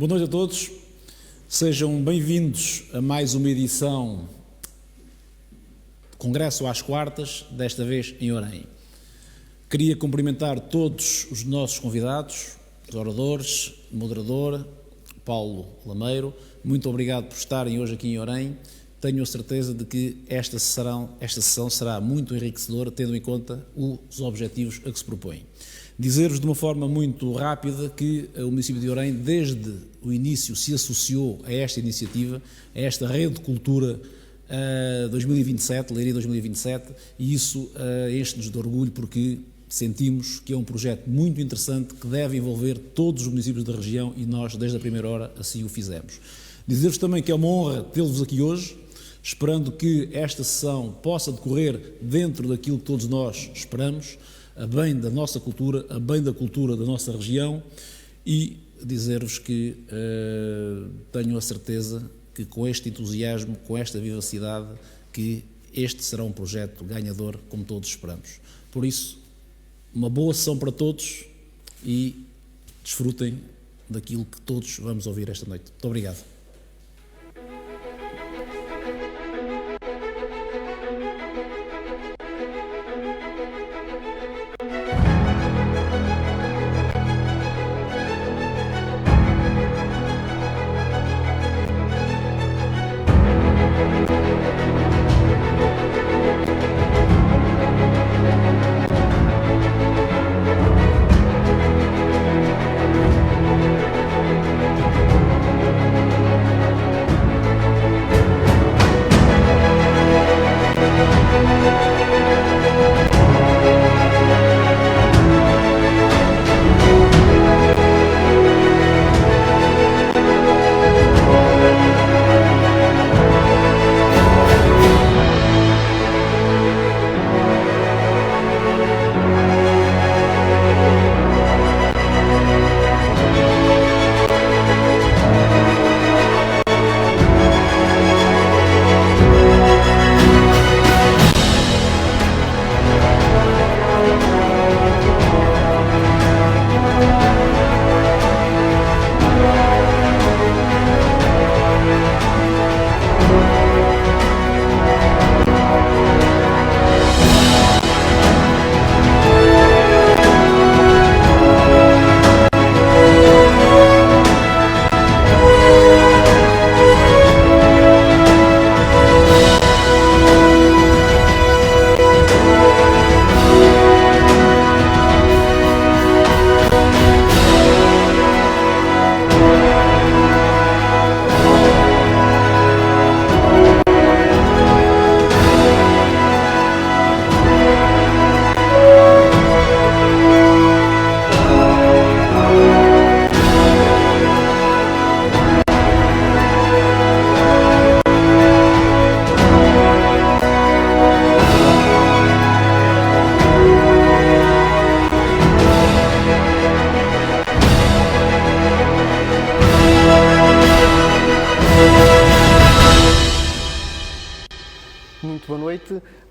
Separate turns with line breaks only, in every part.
Boa noite a todos, sejam bem-vindos a mais uma edição do Congresso às Quartas, desta vez em Orem. Queria cumprimentar todos os nossos convidados, os oradores, o moderador, Paulo Lameiro. Muito obrigado por estarem hoje aqui em Orem. Tenho a certeza de que esta sessão será muito enriquecedora, tendo em conta os objetivos a que se propõem. Dizer-vos de uma forma muito rápida que o município de Orem, desde o início, se associou a esta iniciativa, a esta rede de cultura 2027, Leiria 2027, e isso enche-nos de orgulho porque sentimos que é um projeto muito interessante que deve envolver todos os municípios da região e nós, desde a primeira hora, assim o fizemos. Dizer-vos também que é uma honra tê-los aqui hoje, esperando que esta sessão possa decorrer dentro daquilo que todos nós esperamos, a bem da nossa cultura, a bem da cultura da nossa região, e dizer-vos que tenho a certeza que com este entusiasmo, com esta vivacidade, que este será um projeto ganhador, como todos esperamos. Por isso, uma boa sessão para todos e desfrutem daquilo que todos vamos ouvir esta noite. Muito obrigado.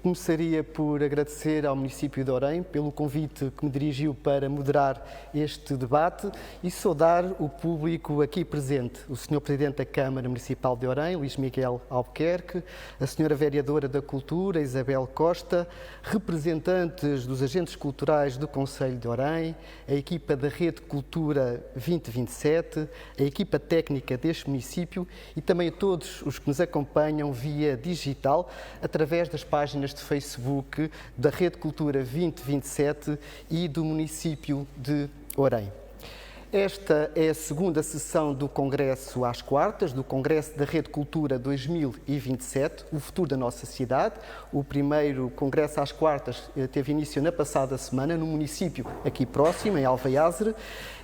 Começaria por agradecer ao município de Orem pelo convite que me dirigiu para moderar este debate e saudar o público aqui presente, o Sr. Presidente da Câmara Municipal de Orem, Luís Miguel Albuquerque, a Sra. Vereadora da Cultura, Isabel Costa, representantes dos agentes culturais do Concelho de Orem, a equipa da Rede Cultura 2027, a equipa técnica deste município e também a todos os que nos acompanham via digital através das páginas de Facebook da Rede Cultura 2027 e do município de Orem. Esta é a segunda sessão do Congresso às Quartas, do Congresso da Rede Cultura 2027, o futuro da nossa cidade. O primeiro Congresso às Quartas teve início na passada semana, no município aqui próximo, em Alveiazere.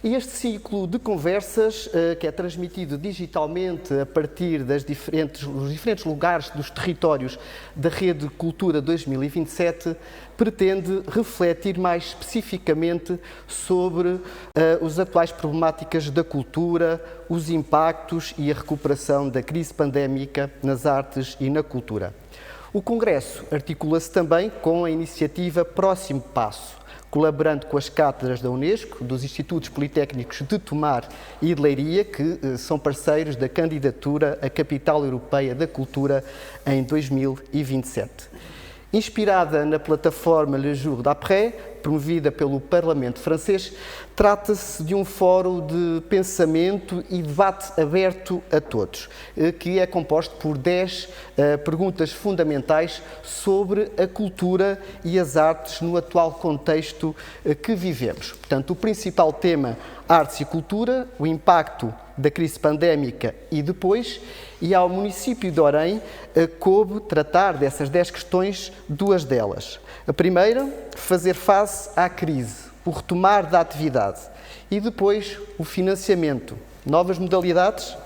E este ciclo de conversas, que é transmitido digitalmente a partir dos diferentes lugares dos territórios da Rede Cultura 2027, pretende refletir mais especificamente sobre as atuais problemáticas da cultura, os impactos e a recuperação da crise pandémica nas artes e na cultura. O Congresso articula-se também com a iniciativa Próximo Passo, colaborando com as cátedras da Unesco, dos Institutos Politécnicos de Tomar e de Leiria, que são parceiros da candidatura à Capital Europeia da Cultura em 2027. Inspirada na plataforma Le Jour d'après, promovida pelo Parlamento francês, trata-se de um fórum de pensamento e debate aberto a todos, que é composto por 10 perguntas fundamentais sobre a cultura e as artes no atual contexto que vivemos. Portanto, o principal tema, artes e cultura, o impacto da crise pandémica e depois, e ao município de Orem coube tratar dessas 10 questões, 2 delas. A primeira, fazer face à crise, o retomar da atividade e depois o financiamento. Novas modalidades?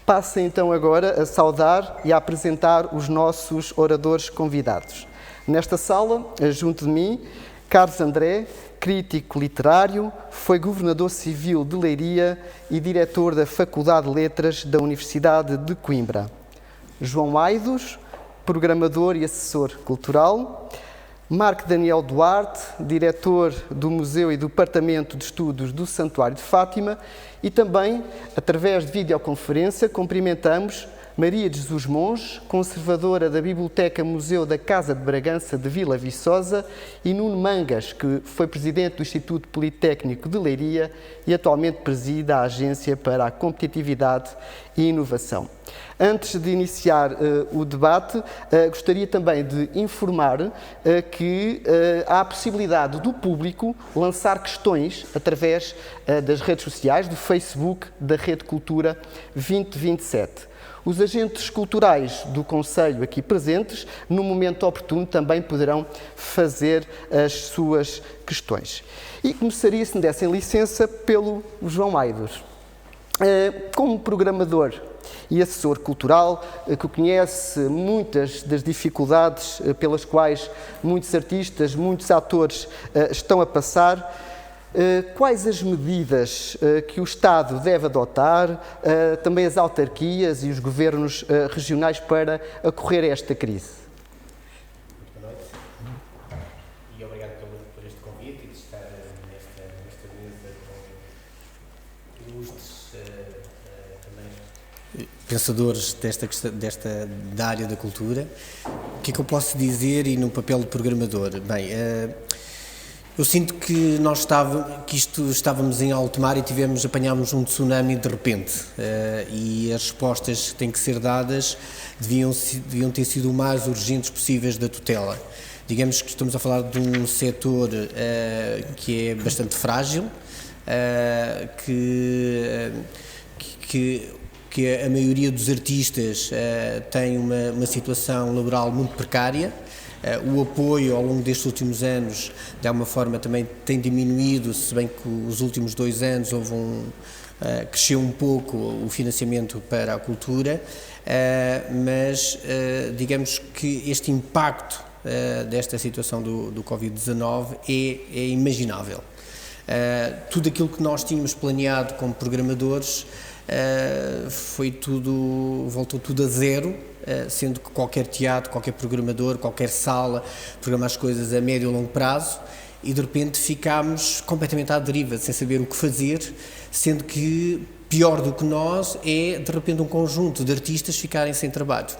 Passo então agora a saudar e a apresentar os nossos oradores convidados. Nesta sala, junto de mim, Carlos André, crítico literário, foi governador civil de Leiria e diretor da Faculdade de Letras da Universidade de Coimbra. João Aidos, programador e assessor cultural. Marco Daniel Duarte, diretor do Museu e do Departamento de Estudos do Santuário de Fátima, e também, através de videoconferência, cumprimentamos Maria de Jesus Monge, conservadora da Biblioteca Museu da Casa de Bragança de Vila Viçosa, e Nuno Mangas, que foi presidente do Instituto Politécnico de Leiria e atualmente preside a Agência para a Competitividade e Inovação. Antes de iniciar o debate, gostaria também de informar que há a possibilidade do público lançar questões através das redes sociais, do Facebook da Rede Cultura 2027. Os agentes culturais do Conselho aqui presentes, no momento oportuno, também poderão fazer as suas questões. E começaria, se me dessem licença, pelo João Aidos. Como programador e assessor cultural, que conhece muitas das dificuldades pelas quais muitos artistas, muitos atores estão a passar, quais as medidas que o Estado deve adotar, também as autarquias e os governos regionais para acorrer a esta crise?
Boa noite e obrigado por este convite e de estar nesta mesa com ilustres também pensadores da área da cultura. O que é que eu posso dizer e no papel de programador? Bem, eu sinto que estávamos em alto mar e apanhámos um tsunami de repente, e as respostas que têm que ser dadas deviam ter sido o mais urgentes possíveis da tutela. Digamos que estamos a falar de um setor que é bastante frágil, que a maioria dos artistas tem uma situação laboral muito precária. O apoio ao longo destes últimos anos, de alguma forma, também tem diminuído, se bem que os últimos 2 anos cresceu um pouco o financiamento para a cultura, mas digamos que este impacto desta situação do Covid-19 é imaginável. Tudo aquilo que nós tínhamos planeado como programadores voltou tudo a zero, sendo que qualquer teatro, qualquer programador, qualquer sala programa as coisas a médio e longo prazo e de repente ficámos completamente à deriva, sem saber o que fazer, sendo que pior do que nós é de repente um conjunto de artistas ficarem sem trabalho.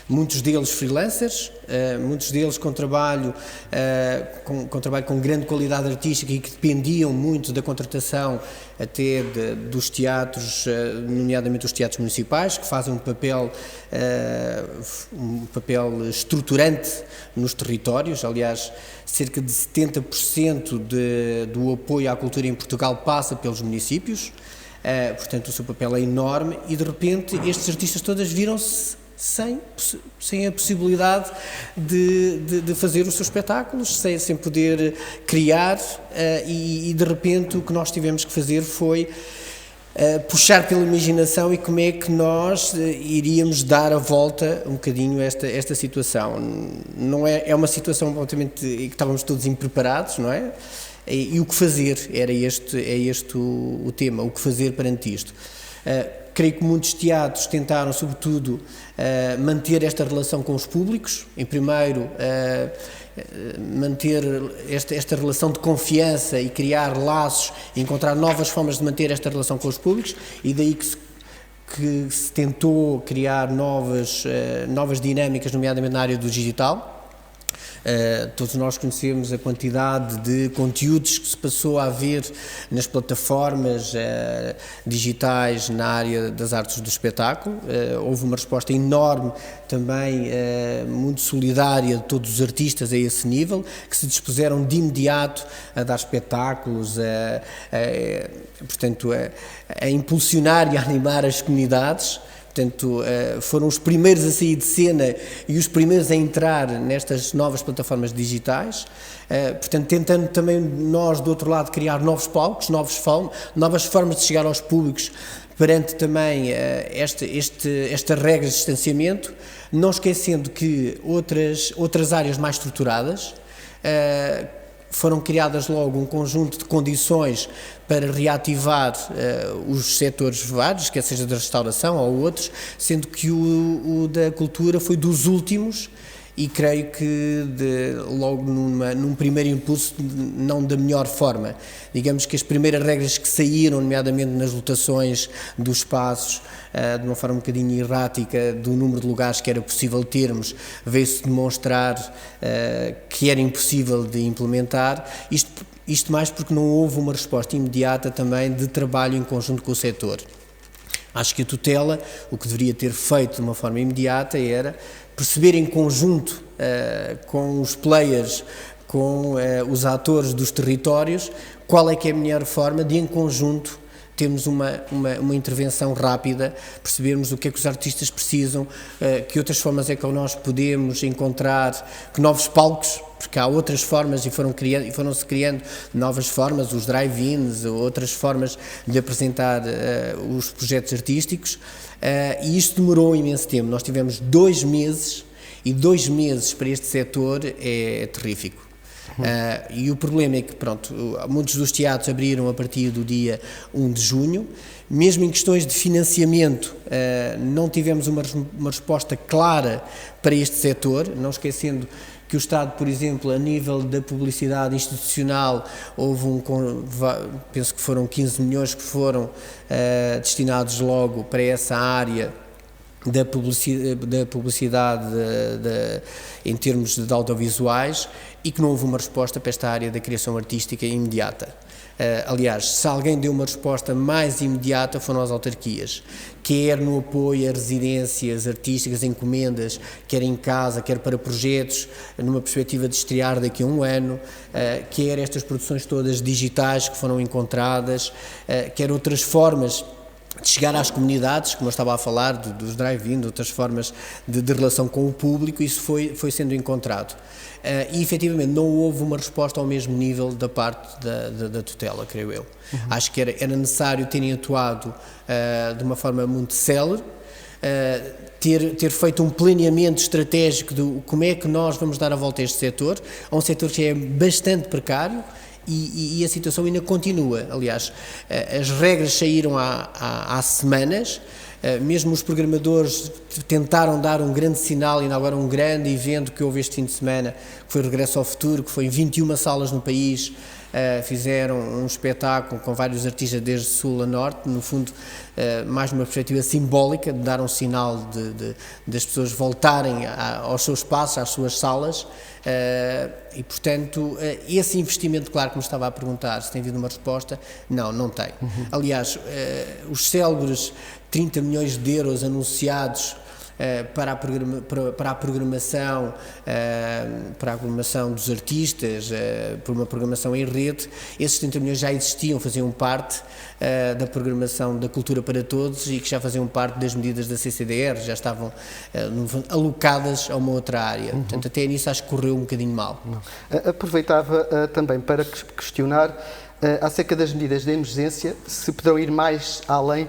Muitos deles freelancers, muitos deles com trabalho com grande qualidade artística e que dependiam muito da contratação até dos teatros, nomeadamente os teatros municipais, que fazem um papel estruturante nos territórios. Aliás, cerca de 70% do apoio à cultura em Portugal passa pelos municípios, portanto o seu papel é enorme e de repente estes artistas todos viram-se sem a possibilidade de fazer os seus espetáculos, sem poder criar, e de repente o que nós tivemos que fazer foi puxar pela imaginação e como é que nós iríamos dar a volta um bocadinho a esta situação. Não é uma situação obviamente que estávamos todos impreparados, não é? E o que fazer, é este o tema, o que fazer perante isto. creio que muitos teatros tentaram, sobretudo, manter esta relação com os públicos. Em primeiro, manter esta relação de confiança e criar laços, encontrar novas formas de manter esta relação com os públicos, e daí que se tentou criar novas dinâmicas, nomeadamente na área do digital. Todos nós conhecemos a quantidade de conteúdos que se passou a ver nas plataformas digitais na área das artes do espetáculo. Houve uma resposta enorme também, muito solidária, de todos os artistas a esse nível, que se dispuseram de imediato a dar espetáculos, portanto, a impulsionar e a animar as comunidades. Portanto, foram os primeiros a sair de cena e os primeiros a entrar nestas novas plataformas digitais, portanto, tentando também nós, do outro lado, criar novos palcos, novas formas de chegar aos públicos, perante também estas regras de distanciamento, não esquecendo que outras áreas mais estruturadas foram criadas logo um conjunto de condições para reativar os setores vários, quer seja da restauração ou outros, sendo que o da cultura foi dos últimos, e creio que logo num primeiro impulso não da melhor forma. Digamos que as primeiras regras que saíram, nomeadamente nas lotações dos espaços, de uma forma um bocadinho errática, do número de lugares que era possível termos, veio-se demonstrar que era impossível de implementar, isto mais porque não houve uma resposta imediata também de trabalho em conjunto com o setor. Acho que a tutela, o que deveria ter feito de uma forma imediata, era perceber em conjunto com os players, com os atores dos territórios, qual é que é a melhor forma de, em conjunto, termos uma intervenção rápida, percebermos o que é que os artistas precisam, que outras formas é que nós podemos encontrar, que novos palcos, porque há outras formas e foram-se criando novas formas, os drive-ins, outras formas de apresentar os projetos artísticos, e isto demorou imenso tempo. Nós tivemos 2 meses, e 2 meses para este setor é terrífico. E o problema é que, pronto, muitos dos teatros abriram a partir do dia 1 de junho, mesmo em questões de financiamento, não tivemos uma resposta clara para este setor, não esquecendo que o Estado, por exemplo, a nível da publicidade institucional, penso que foram 15 milhões que foram destinados logo para essa área da publicidade em termos de audiovisuais, e que não houve uma resposta para esta área da criação artística imediata. Aliás, se alguém deu uma resposta mais imediata foram as autarquias, quer no apoio a residências artísticas, encomendas, quer em casa, quer para projetos, numa perspectiva de estrear daqui a 1 ano, quer estas produções todas digitais que foram encontradas, quer outras formas de chegar às comunidades, como eu estava a falar, dos drive-in, de outras formas de relação com o público. Isso foi sendo encontrado. E, efetivamente, não houve uma resposta ao mesmo nível da parte da tutela, creio eu. Acho que era necessário terem atuado de uma forma muito célere, ter feito um planeamento estratégico de como é que nós vamos dar a volta a este setor, a um setor que é bastante precário, e a situação ainda continua. Aliás, as regras saíram há semanas, mesmo os programadores tentaram dar um grande sinal, inaugurar um grande evento que houve este fim de semana, que foi o Regresso ao Futuro, que foi em 21 salas no país. Fizeram um espetáculo com vários artistas desde sul a norte, no fundo mais uma perspectiva simbólica de dar um sinal das pessoas voltarem aos seus espaços, às suas salas, e portanto esse investimento, claro que me estava a perguntar se tem havido uma resposta, não tem. Aliás, os célebres 30 milhões de euros anunciados para a programação dos artistas, por uma programação em rede, esses 30 milhões já existiam, faziam parte da programação da Cultura para Todos, e que já faziam parte das medidas da CCDR, já estavam alocadas a uma outra área. Portanto, até nisso acho que correu um bocadinho mal.
Aproveitava também para questionar acerca das medidas de emergência, se poderão ir mais além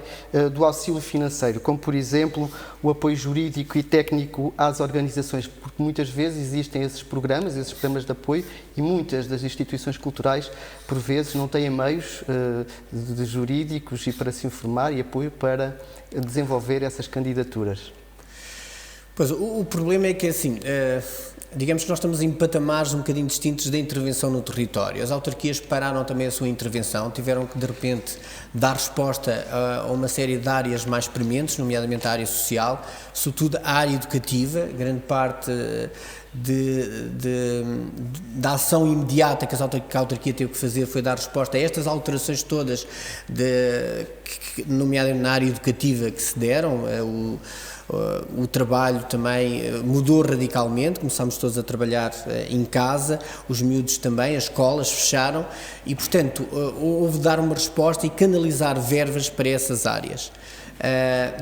do auxílio financeiro, como, por exemplo, o apoio jurídico e técnico às organizações, porque muitas vezes existem esses programas de apoio e muitas das instituições culturais, por vezes, não têm meios de jurídicos e para se informar e apoio para desenvolver essas candidaturas.
Pois, o problema é que, assim, digamos que nós estamos em patamares um bocadinho distintos da intervenção no território. As autarquias pararam também a sua intervenção, tiveram que, de repente, dar resposta a uma série de áreas mais prementes, nomeadamente a área social, sobretudo a área educativa. Grande parte da ação imediata que a autarquia teve que fazer foi dar resposta a estas alterações todas, nomeadamente na área educativa, que se deram. O trabalho também mudou radicalmente, começámos todos a trabalhar em casa, os miúdos também, as escolas fecharam e, portanto, houve de dar uma resposta e canalizar verbas para essas áreas.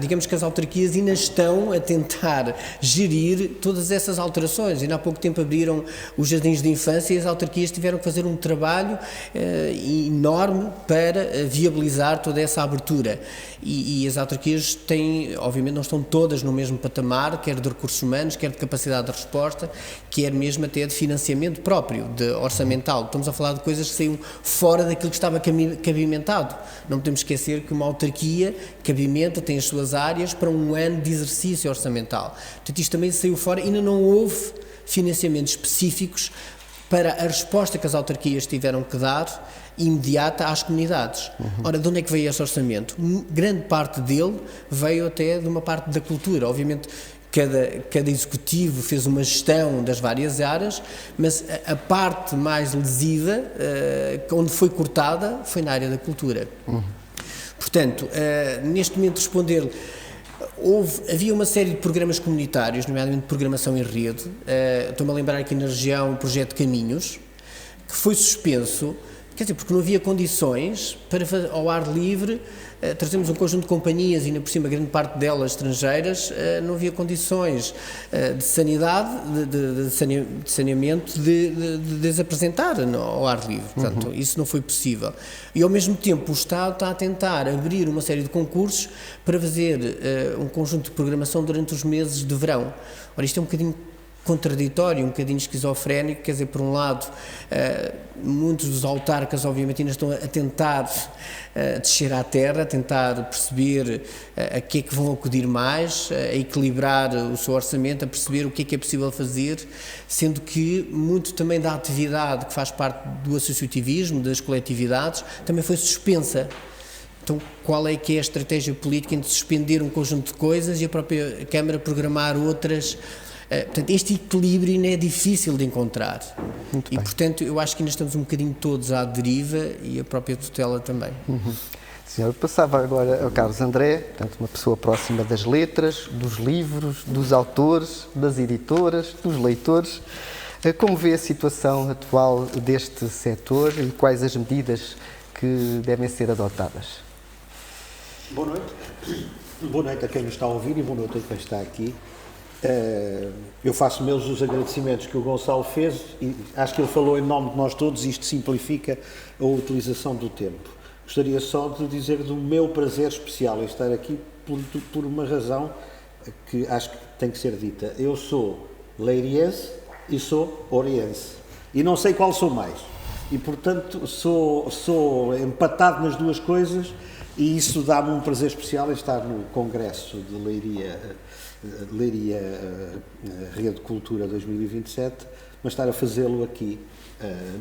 Digamos que as autarquias ainda estão a tentar gerir todas essas alterações. Ainda há pouco tempo abriram os jardins de infância e as autarquias tiveram que fazer um trabalho enorme para viabilizar toda essa abertura. E as autarquias têm, obviamente, não estão todas no mesmo patamar, quer de recursos humanos, quer de capacidade de resposta, quer mesmo até de financiamento próprio, de orçamental. Estamos a falar de coisas que saíram fora daquilo que estava cabimentado. Não podemos esquecer que uma autarquia cabimenta, tem as suas áreas para um ano de exercício orçamental. Portanto, isto também saiu fora, ainda não houve financiamentos específicos para a resposta que as autarquias tiveram que dar imediata às comunidades. Ora, de onde é que veio esse orçamento? Grande parte dele veio até de uma parte da cultura. Obviamente, cada executivo fez uma gestão das várias áreas, mas a parte mais lesiva, onde foi cortada, foi na área da cultura. Portanto, neste momento responder, havia uma série de programas comunitários, nomeadamente programação em rede. Estou-me a lembrar aqui na região o projeto Caminhos, que foi suspenso, quer dizer, porque não havia condições para, ao ar livre, trazemos um conjunto de companhias, e ainda por cima grande parte delas estrangeiras, não havia condições de sanidade, de saneamento, de as apresentar ao ar livre. Portanto, isso não foi possível. E, ao mesmo tempo, o Estado está a tentar abrir uma série de concursos para fazer um conjunto de programação durante os meses de verão. Ora, isto é um bocadinho contraditório, um bocadinho esquizofrénico, quer dizer, por um lado, muitos dos autarcas, obviamente, ainda estão a tentar descer à terra, a tentar perceber a que é que vão acudir mais, a equilibrar o seu orçamento, a perceber o que é possível fazer, sendo que muito também da atividade que faz parte do associativismo, das coletividades, também foi suspensa. Então, qual é que é a estratégia política entre suspender um conjunto de coisas e a própria Câmara programar outras? Portanto, este equilíbrio ainda é difícil de encontrar. E, portanto, eu acho que ainda estamos um bocadinho todos à deriva e a própria tutela também.
Senhor, passava agora ao Carlos André, portanto, uma pessoa próxima das letras, dos livros, dos autores, das editoras, dos leitores. Como vê a situação atual deste setor e quais as medidas que devem ser adotadas?
Boa noite. Boa noite a quem nos está a ouvir e boa noite a quem está aqui. Eu faço meus os agradecimentos que o Gonçalo fez e acho que ele falou em nome de nós todos e isto simplifica a utilização do tempo. Gostaria só de dizer do meu prazer especial em estar aqui por uma razão que acho que tem que ser dita. Eu sou leiriense e sou oriense e não sei qual sou mais e, portanto, sou empatado nas duas coisas e isso dá-me um prazer especial em estar no Congresso de Leiria Rede Cultura 2027, mas estar a fazê-lo aqui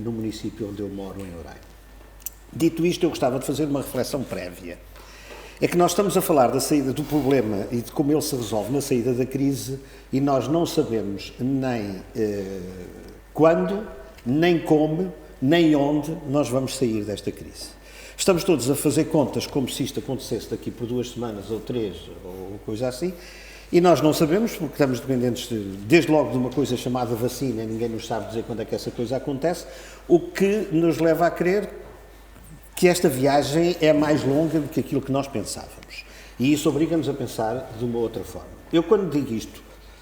no município onde eu moro, em Orem. Dito isto, eu gostava de fazer uma reflexão prévia. É que nós estamos a falar da saída do problema e de como ele se resolve na saída da crise e nós não sabemos nem quando, nem como, nem onde nós vamos sair desta crise. Estamos todos a fazer contas como se isto acontecesse daqui por 2 semanas ou 3 ou coisa assim. E nós não sabemos, porque estamos dependentes desde logo de uma coisa chamada vacina, ninguém nos sabe dizer quando é que essa coisa acontece, o que nos leva a crer que esta viagem é mais longa do que aquilo que nós pensávamos. E isso obriga-nos a pensar de uma outra forma. Eu, quando digo isto,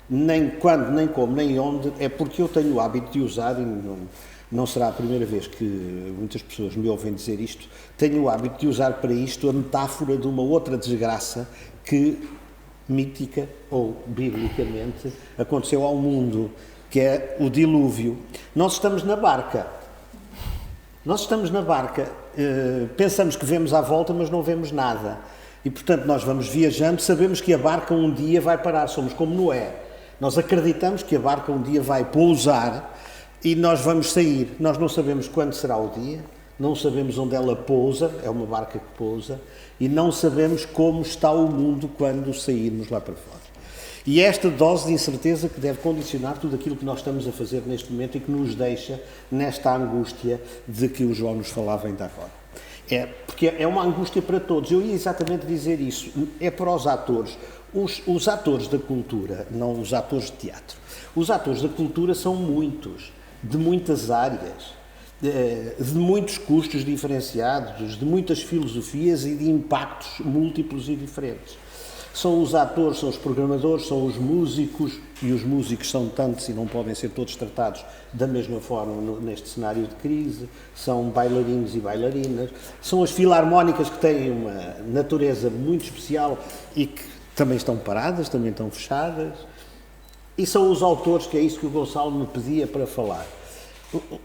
nem quando, nem como, nem onde, é porque eu tenho o hábito de usar, e não será a primeira vez que muitas pessoas me ouvem dizer isto, tenho o hábito de usar para isto a metáfora de uma outra desgraça que, mítica ou biblicamente, aconteceu ao mundo, que é o dilúvio. Nós estamos na barca. Pensamos que vemos à volta, mas não vemos nada. E, portanto, nós vamos viajando, sabemos que a barca um dia vai parar, somos como Noé. Nós acreditamos que a barca um dia vai pousar e nós vamos sair. Nós não sabemos quando será o dia, não sabemos onde ela pousa, é uma barca que pousa, e não sabemos como está o mundo quando sairmos lá para fora. E é esta dose de incerteza que deve condicionar tudo aquilo que nós estamos a fazer neste momento e que nos deixa nesta angústia de que o João nos falava ainda agora. Porque é uma angústia para todos. Eu ia exatamente dizer isso. É para os atores. Os atores da cultura, não os atores de teatro. Os atores da cultura são muitos, de muitas áreas, de muitos custos diferenciados, de muitas filosofias e de impactos múltiplos e diferentes. São os atores, são os programadores, são os músicos, e os músicos são tantos e não podem ser todos tratados da mesma forma neste cenário de crise, são bailarinos e bailarinas, são as filarmónicas que têm uma natureza muito especial e que também estão paradas, também estão fechadas, e são os autores, que é isso que o Gonçalo me pedia para falar.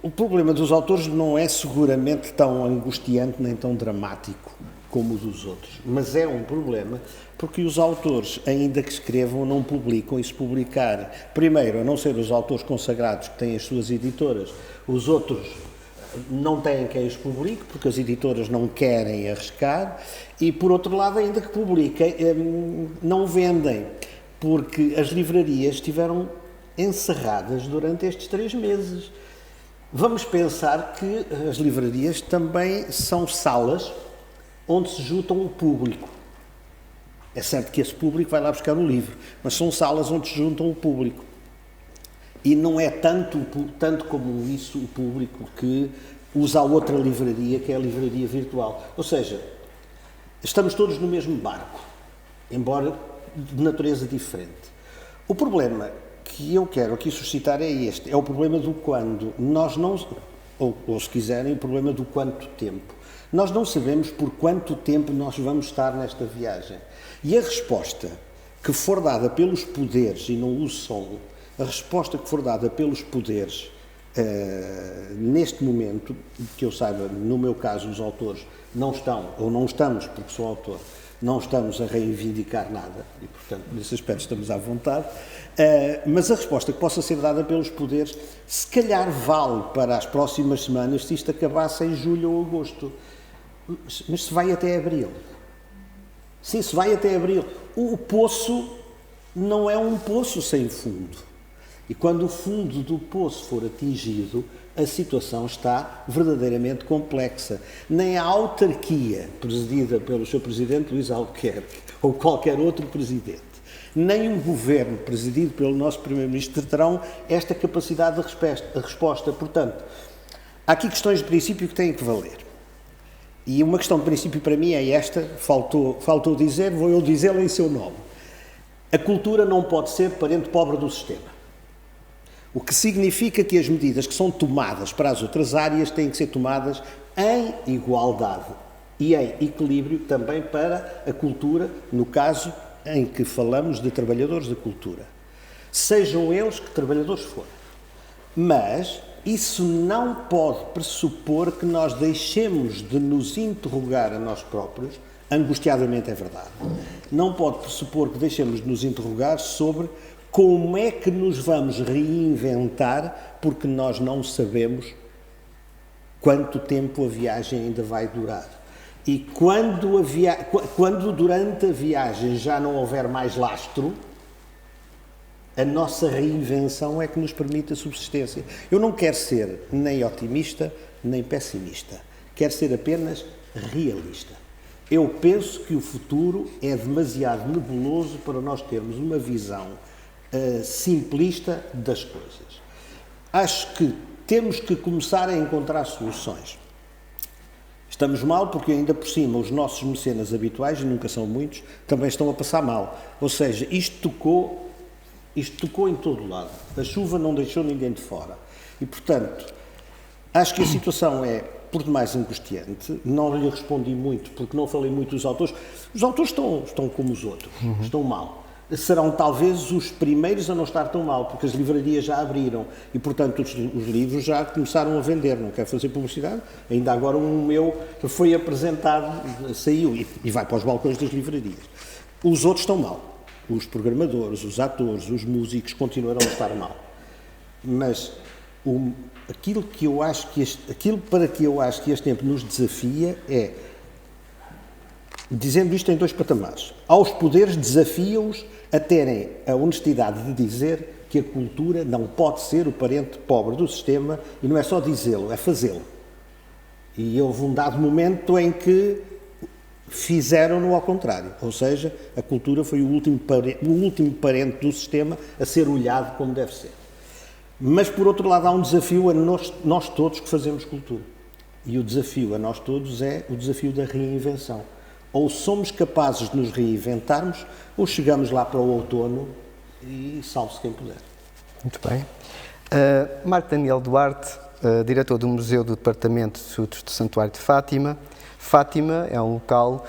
O problema dos autores não é seguramente tão angustiante nem tão dramático como o dos outros, mas é um problema porque os autores, ainda que escrevam, não publicam, e se publicar, primeiro, a não ser os autores consagrados que têm as suas editoras, os outros não têm quem os publique, porque as editoras não querem arriscar, e por outro lado, ainda que publiquem, não vendem, porque as livrarias estiveram encerradas durante estes 3 meses. Vamos pensar que as livrarias também são salas onde se juntam o público. É certo que esse público vai lá buscar o livro, mas são salas onde se juntam o público. E não é tanto como isso o público que usa a outra livraria, que é a livraria virtual. Ou seja, estamos todos no mesmo barco, embora de natureza diferente. O problema que eu quero aqui suscitar é este, é o problema do quando. Nós não, ou se quiserem, o problema do quanto tempo. Nós não sabemos por quanto tempo nós vamos estar nesta viagem. E a resposta que for dada pelos poderes, e não uso som, a resposta que for dada pelos poderes neste momento, que eu saiba, no meu caso, os autores não estão, ou não estamos, porque sou autor, não estamos a reivindicar nada, e portanto, nesse aspecto estamos à vontade, mas a resposta que possa ser dada pelos poderes, se calhar vale para as próximas semanas se isto acabasse em julho ou agosto. Mas se vai até abril. Sim, se vai até abril. O poço não é um poço sem fundo. E quando o fundo do poço for atingido, a situação está verdadeiramente complexa. Nem a autarquia, presidida pelo seu presidente Luís Albuquerque, ou qualquer outro presidente, nem um governo presidido pelo nosso primeiro-ministro terão esta capacidade de resposta. Portanto, há aqui questões de princípio que têm que valer. E uma questão de princípio para mim é esta, faltou dizer, vou eu dizê-la em seu nome. A cultura não pode ser parente pobre do sistema. O que significa que as medidas que são tomadas para as outras áreas têm que ser tomadas em igualdade e em equilíbrio também para a cultura, no caso em que falamos de trabalhadores da cultura. Sejam eles que trabalhadores forem. Mas isso não pode pressupor que nós deixemos de nos interrogar a nós próprios, angustiadamente é verdade, não pode pressupor que deixemos de nos interrogar sobre como é que nos vamos reinventar, porque nós não sabemos quanto tempo a viagem ainda vai durar. E quando durante a viagem já não houver mais lastro, a nossa reinvenção é que nos permite a subsistência. Eu não quero ser nem otimista, nem pessimista. Quero ser apenas realista. Eu penso que o futuro é demasiado nebuloso para nós termos uma visão simplista das coisas. Acho que temos que começar a encontrar soluções. Estamos mal porque ainda por cima os nossos mecenas habituais, e nunca são muitos, também estão a passar mal. Ou seja, isto tocou em todo lado. A chuva não deixou ninguém de fora. E, portanto, Acho que a situação é por demais angustiante. Não lhe respondi muito, porque não falei muito dos autores. Os autores estão como os outros, estão mal. Serão talvez os primeiros a não estar tão mal, porque as livrarias já abriram e, portanto, os livros já começaram a vender. Não quero fazer publicidade, ainda agora um meu foi apresentado, saiu e vai para os balcões das livrarias. Os outros estão mal. Os programadores, os atores, os músicos continuarão a estar mal. Mas aquilo para que eu acho que este tempo nos desafia é, dizendo isto em dois patamares, aos poderes desafia-os a terem a honestidade de dizer que a cultura não pode ser o parente pobre do sistema, e não é só dizê-lo, é fazê-lo. E houve um dado momento em que fizeram-no ao contrário, ou seja, a cultura foi o último parente do sistema a ser olhado como deve ser. Mas, por outro lado, há um desafio a nós todos que fazemos cultura. E o desafio a nós todos é o desafio da reinvenção. Ou somos capazes de nos reinventarmos, ou chegamos lá para o outono e salve-se quem puder.
Muito bem. Marco Daniel Duarte, diretor do Museu do Departamento de Estudos do Santuário de Fátima. Fátima é um local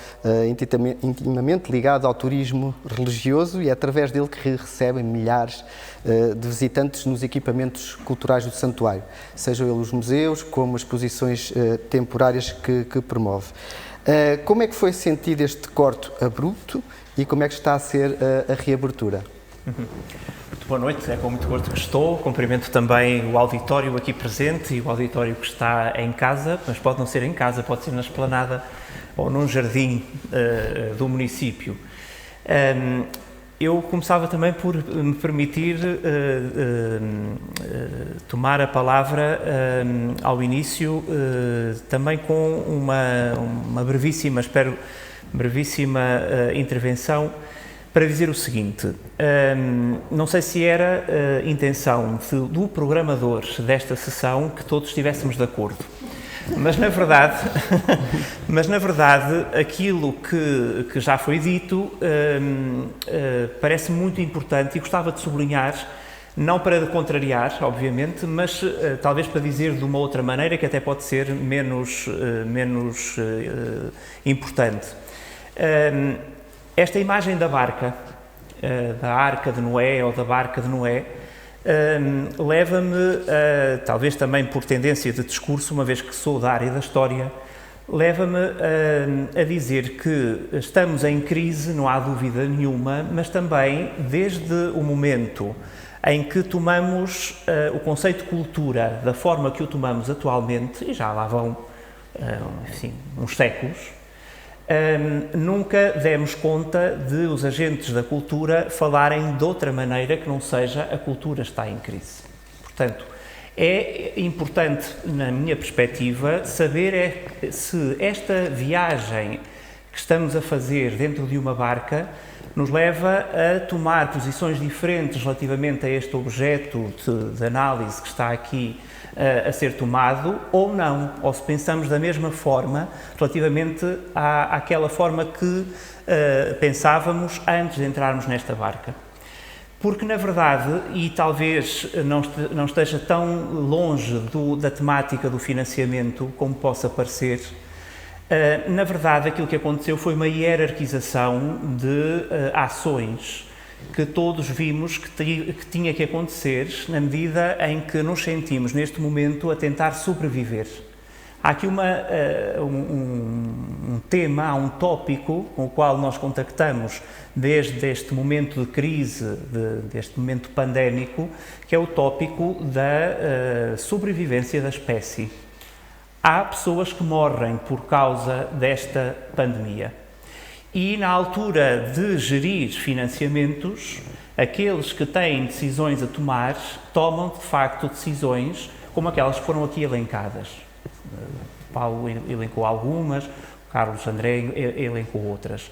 intimamente ligado ao turismo religioso e é através dele que recebem milhares de visitantes nos equipamentos culturais do santuário, sejam eles os museus, como as exposições temporárias que promove. Como é que foi sentido este corte abrupto e como é que está a ser a reabertura?
Muito boa noite, é com muito gosto que estou. Cumprimento também o auditório aqui presente e o auditório que está em casa, mas pode não ser em casa, pode ser na esplanada ou num jardim do município. Eu começava também por me permitir tomar a palavra ao início, também com uma brevíssima, espero, brevíssima intervenção para dizer o seguinte. Não sei se era intenção do programador desta sessão que todos estivéssemos de acordo. Mas na verdade, aquilo que já foi dito parece muito importante e gostava de sublinhar, não para contrariar, obviamente, mas talvez para dizer de uma outra maneira que até pode ser menos importante. Esta imagem da barca, da Arca de Noé ou da Barca de Noé, leva-me, talvez também por tendência de discurso, uma vez que sou da área da história, leva-me a dizer que estamos em crise, não há dúvida nenhuma, mas também desde o momento em que tomamos o conceito de cultura da forma que o tomamos atualmente, e já lá vão uns séculos, nunca demos conta de os agentes da cultura falarem de outra maneira que não seja a cultura está em crise. Portanto, é importante, na minha perspectiva, saber se esta viagem que estamos a fazer dentro de uma barca nos leva a tomar posições diferentes relativamente a este objeto de análise que está aqui a ser tomado ou não, ou se pensamos da mesma forma relativamente àquela forma que pensávamos antes de entrarmos nesta barca. Porque, na verdade, e talvez não esteja tão longe da temática do financiamento como possa parecer, na verdade aquilo que aconteceu foi uma hierarquização de ações que todos vimos que tinha que acontecer na medida em que nos sentimos neste momento a tentar sobreviver. Há aqui um tema, há um tópico com o qual nós contactamos desde este momento de crise, deste momento pandémico, que é o tópico da sobrevivência da espécie. Há pessoas que morrem por causa desta pandemia. E na altura de gerir financiamentos, aqueles que têm decisões a tomar, tomam de facto decisões como aquelas que foram aqui elencadas. O Paulo elencou algumas, o Carlos André elencou outras.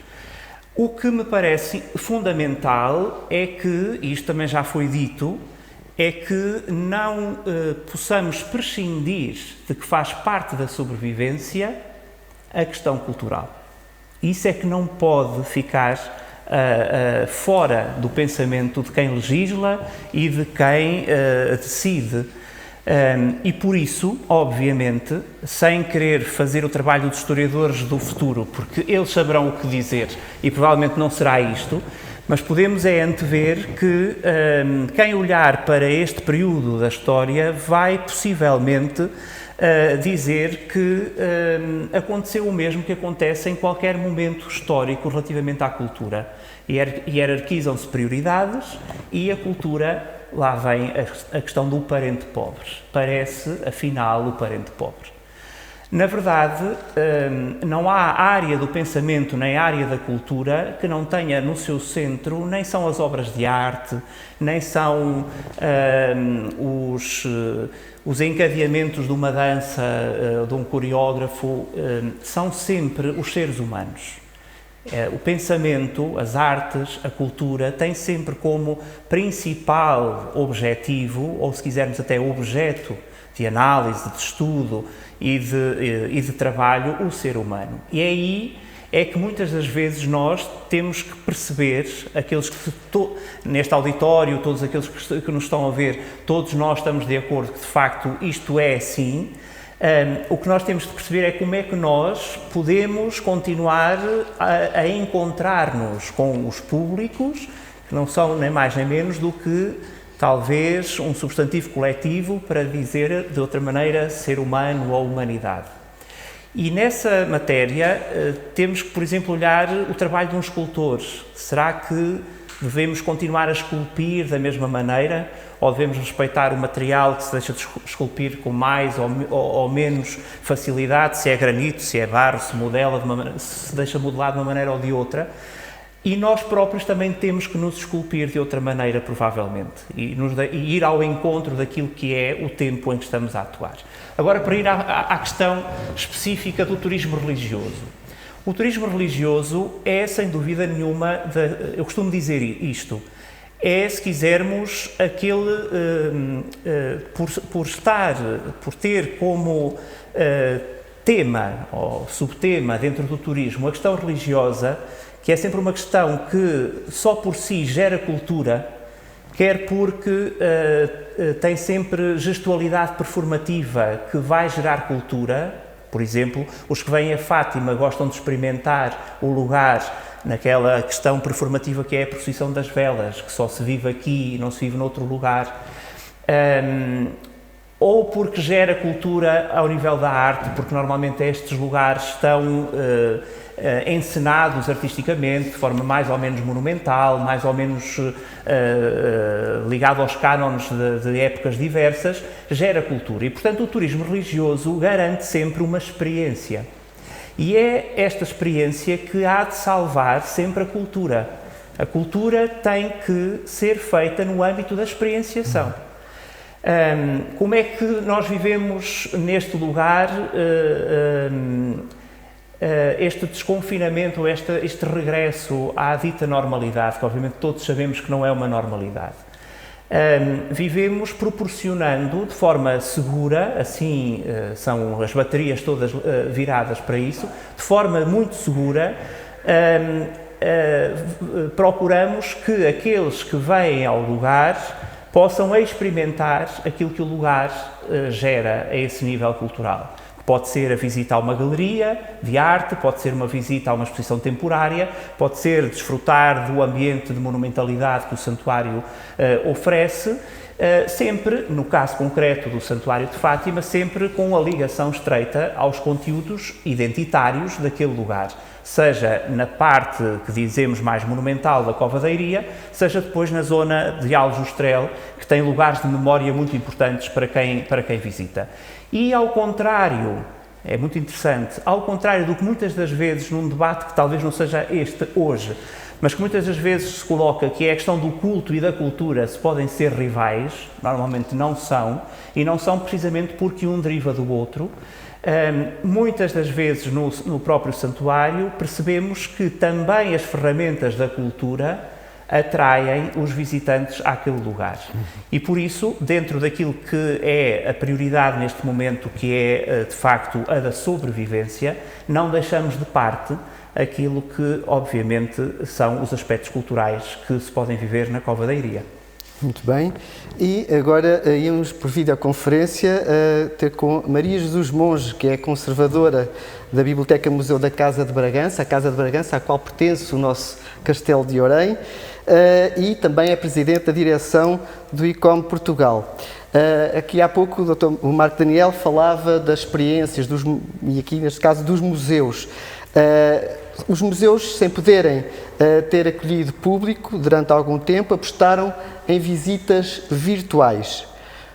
O que me parece fundamental é que, e isto também já foi dito, é que não possamos prescindir de que faz parte da sobrevivência a questão cultural. Isso é que não pode ficar fora do pensamento de quem legisla e de quem decide. E por isso, obviamente, sem querer fazer o trabalho dos historiadores do futuro, porque eles saberão o que dizer e provavelmente não será isto, mas podemos antever que quem olhar para este período da história vai possivelmente dizer que aconteceu o mesmo que acontece em qualquer momento histórico relativamente à cultura. Hierarquizam-se prioridades e a cultura, lá vem a questão do parente pobre. Parece, afinal, o parente pobre. Na verdade, não há área do pensamento nem área da cultura que não tenha no seu centro, nem são as obras de arte, nem são os encadeamentos de uma dança, de um coreógrafo, são sempre os seres humanos. O pensamento, as artes, a cultura, tem sempre como principal objetivo, ou se quisermos até objeto de análise, de estudo e de trabalho, o ser humano. E aí é que muitas das vezes nós temos que perceber, aqueles que neste auditório, todos aqueles que nos estão a ver, todos nós estamos de acordo que de facto isto é assim. O que nós temos de perceber é como é que nós podemos continuar a encontrar-nos com os públicos, que não são nem mais nem menos do que talvez um substantivo coletivo para dizer de outra maneira ser humano ou humanidade. E nessa matéria temos que, por exemplo, olhar o trabalho de um escultor. Será que devemos continuar a esculpir da mesma maneira? Ou devemos respeitar o material que se deixa de esculpir com mais ou menos facilidade, se é granito, se é barro, se deixa modelado de uma maneira ou de outra? E nós próprios também temos que nos esculpir de outra maneira, provavelmente, e ir ao encontro daquilo que é o tempo em que estamos a atuar. Agora, para ir à questão específica do turismo religioso. O turismo religioso é, sem dúvida nenhuma, eu costumo dizer isto, é, se quisermos, aquele, por ter como tema ou subtema dentro do turismo a questão religiosa, que é sempre uma questão que só por si gera cultura, quer porque tem sempre gestualidade performativa que vai gerar cultura. Por exemplo, os que vêm a Fátima gostam de experimentar o lugar naquela questão performativa que é a procissão das velas, que só se vive aqui e não se vive noutro lugar. Ou porque gera cultura ao nível da arte, porque normalmente estes lugares estão encenados artisticamente, de forma mais ou menos monumental, mais ou menos ligado aos cânones de épocas diversas, gera cultura. E, portanto, o turismo religioso garante sempre uma experiência. E é esta experiência que há de salvar sempre a cultura. A cultura tem que ser feita no âmbito da experienciação. Como é que nós vivemos neste lugar este desconfinamento, este regresso à dita normalidade, que obviamente todos sabemos que não é uma normalidade? Vivemos proporcionando de forma segura, assim são as baterias todas viradas para isso, de forma muito segura, procuramos que aqueles que vêm ao lugar possam experimentar aquilo que o lugar gera a esse nível cultural. Pode ser a visita a uma galeria de arte, pode ser uma visita a uma exposição temporária, pode ser desfrutar do ambiente de monumentalidade que o santuário oferece, sempre, no caso concreto do Santuário de Fátima, sempre com a ligação estreita aos conteúdos identitários daquele lugar, seja na parte que dizemos mais monumental da Cova da Iria, seja depois na zona de Aljustrel, que tem lugares de memória muito importantes para quem visita. E ao contrário, é muito interessante, ao contrário do que muitas das vezes num debate que talvez não seja este hoje, mas que muitas das vezes se coloca, que é a questão do culto e da cultura, se podem ser rivais, normalmente não são, e não são precisamente porque um deriva do outro. Muitas das vezes no próprio santuário percebemos que também as ferramentas da cultura atraem os visitantes àquele lugar. E por isso, dentro daquilo que é a prioridade neste momento, que é de facto a da sobrevivência, não deixamos de parte aquilo que obviamente são os aspectos culturais que se podem viver na Cova da Iria.
Muito bem. E agora íamos por videoconferência ter com Maria Jesus Monge, que é conservadora da Biblioteca Museu da Casa de Bragança, a Casa de Bragança, à qual pertence o nosso Castelo de Orém, e também é presidente da direção do ICOM Portugal. Aqui há pouco o Marco Daniel falava das experiências, e aqui neste caso dos museus. Os museus, sem poderem ter acolhido público durante algum tempo, apostaram em visitas virtuais.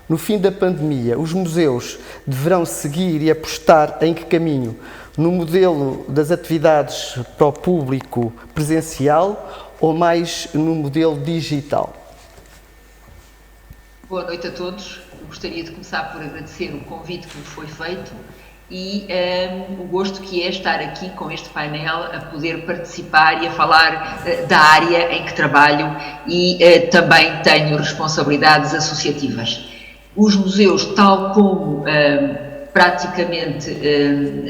No fim da pandemia, os museus deverão seguir e apostar em que caminho? No modelo das atividades para o público presencial ou mais no modelo digital?
Boa noite a todos. Eu gostaria de começar por agradecer o convite que me foi feito e o gosto que é estar aqui com este painel a poder participar e a falar da área em que trabalho e também tenho responsabilidades associativas. Os museus, tal como praticamente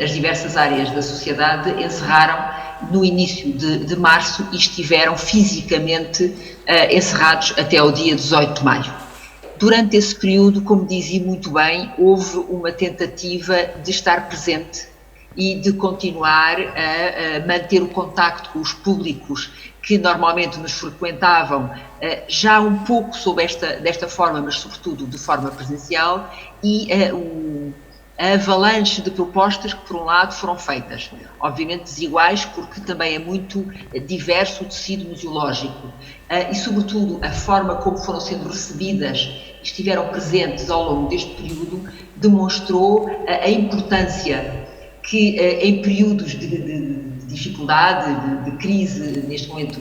as diversas áreas da sociedade, encerraram no início de março e estiveram fisicamente encerrados até ao dia 18 de maio. Durante esse período, como dizia muito bem, houve uma tentativa de estar presente e de continuar a manter o contacto com os públicos que normalmente nos frequentavam, já um pouco desta forma, mas sobretudo de forma presencial, e a avalanche de propostas que, por um lado, foram feitas. Obviamente desiguais, porque também é muito diverso o tecido museológico. E, sobretudo, a forma como foram sendo recebidas e estiveram presentes ao longo deste período demonstrou a importância que, em períodos de dificuldade, de crise, neste momento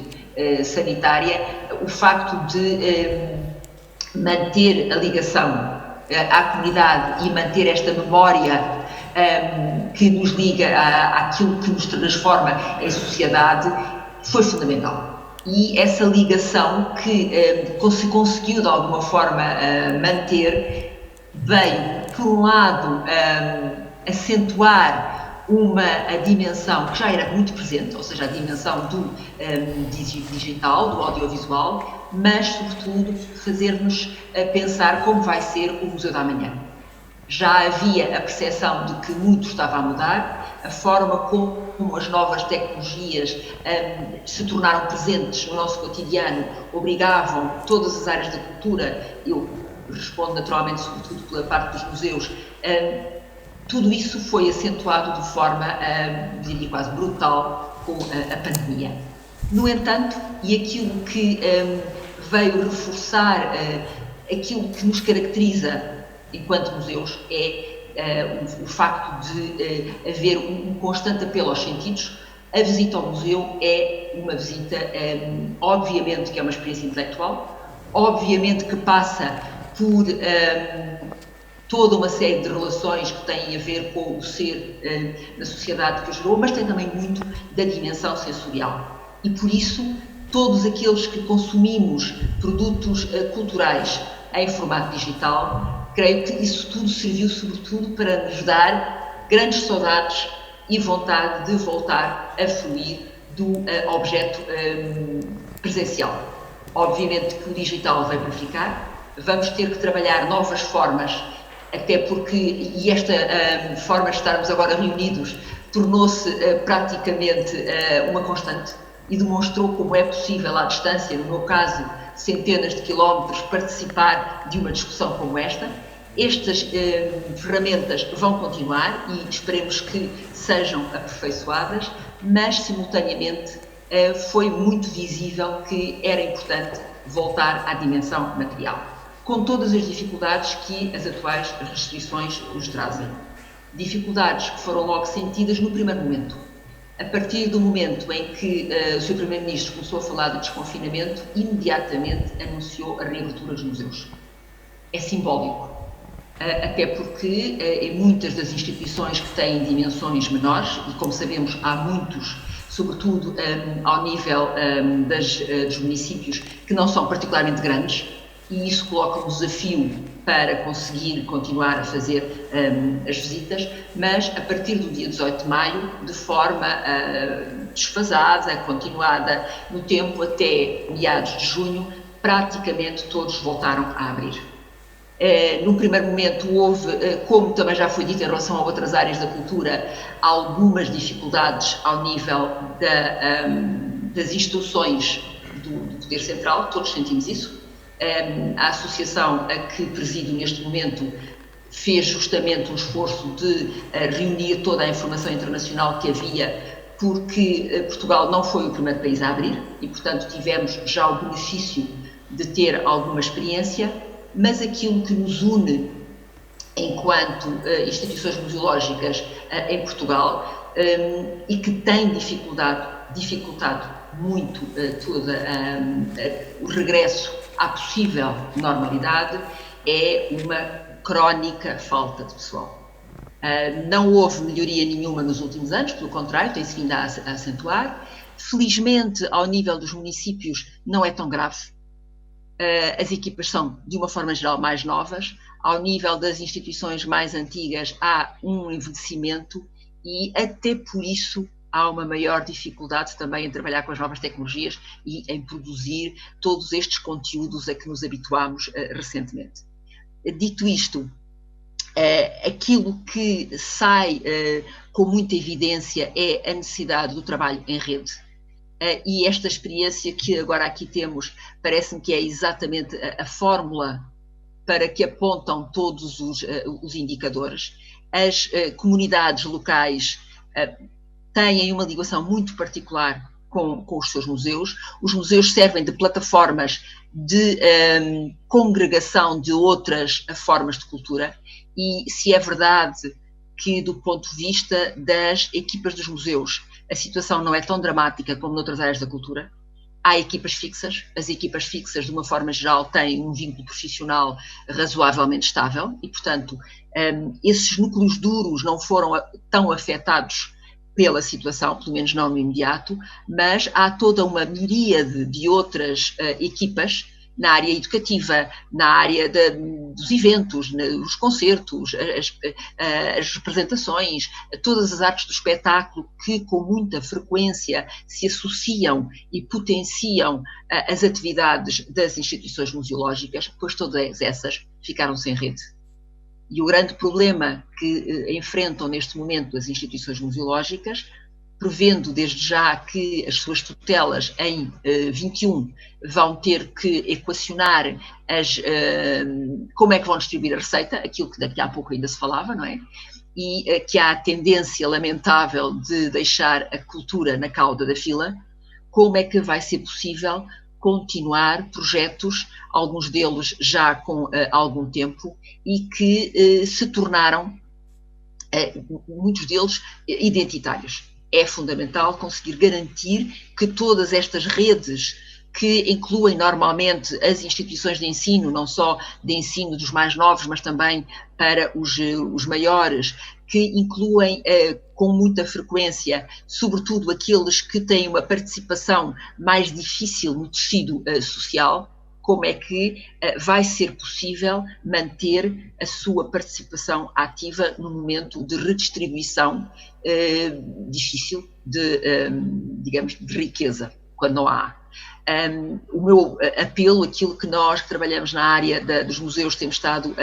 sanitária, o facto de manter a ligação à comunidade e manter esta memória que nos liga àquilo que nos transforma em sociedade foi fundamental. E essa ligação que se conseguiu de alguma forma manter veio, por um lado, acentuar a dimensão que já era muito presente, ou seja, a dimensão do digital, do audiovisual, mas, sobretudo, fazer-nos pensar como vai ser o Museu da Amanhã. Já havia a percepção de que muito estava a mudar, a forma como as novas tecnologias se tornaram presentes no nosso cotidiano, obrigavam todas as áreas da cultura, eu respondo naturalmente sobretudo pela parte dos museus, tudo isso foi acentuado de forma, diria quase brutal, com a pandemia. No entanto, e aquilo que veio reforçar aquilo que nos caracteriza enquanto museus é o facto de haver um constante apelo aos sentidos. A visita ao museu é uma visita, obviamente que é uma experiência intelectual, obviamente que passa por toda uma série de relações que têm a ver com o ser na sociedade que o gerou, mas tem também muito da dimensão sensorial. E por isso, todos aqueles que consumimos produtos culturais em formato digital, creio que isso tudo serviu sobretudo para nos dar grandes saudades e vontade de voltar a fruir do objeto presencial. Obviamente que o digital vai para ficar, vamos ter que trabalhar novas formas, até porque, e esta forma de estarmos agora reunidos tornou-se praticamente uma constante e demonstrou como é possível à distância, no meu caso, centenas de quilómetros, participar de uma discussão como esta. Estas ferramentas vão continuar e esperemos que sejam aperfeiçoadas, mas simultaneamente foi muito visível que era importante voltar à dimensão material, com todas as dificuldades que as atuais restrições nos trazem. Dificuldades que foram logo sentidas no primeiro momento. A partir do momento em que o Sr. Primeiro-Ministro começou a falar de desconfinamento, imediatamente anunciou a reabertura dos museus. É simbólico, até porque em muitas das instituições que têm dimensões menores, e como sabemos há muitos, sobretudo ao nível dos municípios, que não são particularmente grandes, e isso coloca um desafio para conseguir continuar a fazer as visitas, mas a partir do dia 18 de maio, de forma desfasada, continuada no tempo até meados de junho, praticamente todos voltaram a abrir. No primeiro momento houve, como também já foi dito em relação a outras áreas da cultura, algumas dificuldades ao nível das instituições do Poder Central, todos sentimos isso. A associação a que presido neste momento fez justamente um esforço de reunir toda a informação internacional que havia, porque Portugal não foi o primeiro país a abrir e, portanto, tivemos já o benefício de ter alguma experiência, mas aquilo que nos une enquanto instituições museológicas em Portugal e que tem dificultado muito todo o regresso à possível normalidade é uma crónica falta de pessoal. Não houve melhoria nenhuma nos últimos anos, pelo contrário, tem-se vindo a acentuar. Felizmente, ao nível dos municípios, não é tão grave. As equipas são, de uma forma geral, mais novas. Ao nível das instituições mais antigas, há um envelhecimento e, até por isso, há uma maior dificuldade também em trabalhar com as novas tecnologias e em produzir todos estes conteúdos a que nos habituámos recentemente. Dito isto, aquilo que sai com muita evidência é a necessidade do trabalho em rede. E esta experiência que agora aqui temos parece-me que é exatamente a fórmula para que apontam todos os indicadores. As comunidades locais têm uma ligação muito particular com os seus museus. Os museus servem de plataformas de congregação de outras formas de cultura e se é verdade que do ponto de vista das equipas dos museus a situação não é tão dramática como noutras áreas da cultura, há equipas fixas. As equipas fixas, de uma forma geral, têm um vínculo profissional razoavelmente estável e, portanto, esses núcleos duros não foram tão afetados pela situação, pelo menos não no imediato, mas há toda uma miríade de outras equipas na área educativa, na área dos eventos, os concertos, as representações, todas as artes do espetáculo que com muita frequência se associam e potenciam as atividades das instituições museológicas, pois todas essas ficaram sem rede. E o grande problema que enfrentam neste momento as instituições museológicas, prevendo desde já que as suas tutelas em 21 vão ter que equacionar como é que vão distribuir a receita, aquilo que daqui a pouco ainda se falava, não é? E que há a tendência lamentável de deixar a cultura na cauda da fila. Como é que vai ser possível continuar projetos, alguns deles já com algum tempo, e que se tornaram, muitos deles, identitários? É fundamental conseguir garantir que todas estas redes, que incluem normalmente as instituições de ensino, não só de ensino dos mais novos, mas também para os maiores, que incluem com muita frequência, sobretudo aqueles que têm uma participação mais difícil no tecido social, como é que vai ser possível manter a sua participação ativa no momento de redistribuição difícil digamos, de riqueza, quando não há. O meu apelo, aquilo que nós que trabalhamos na área dos museus temos estado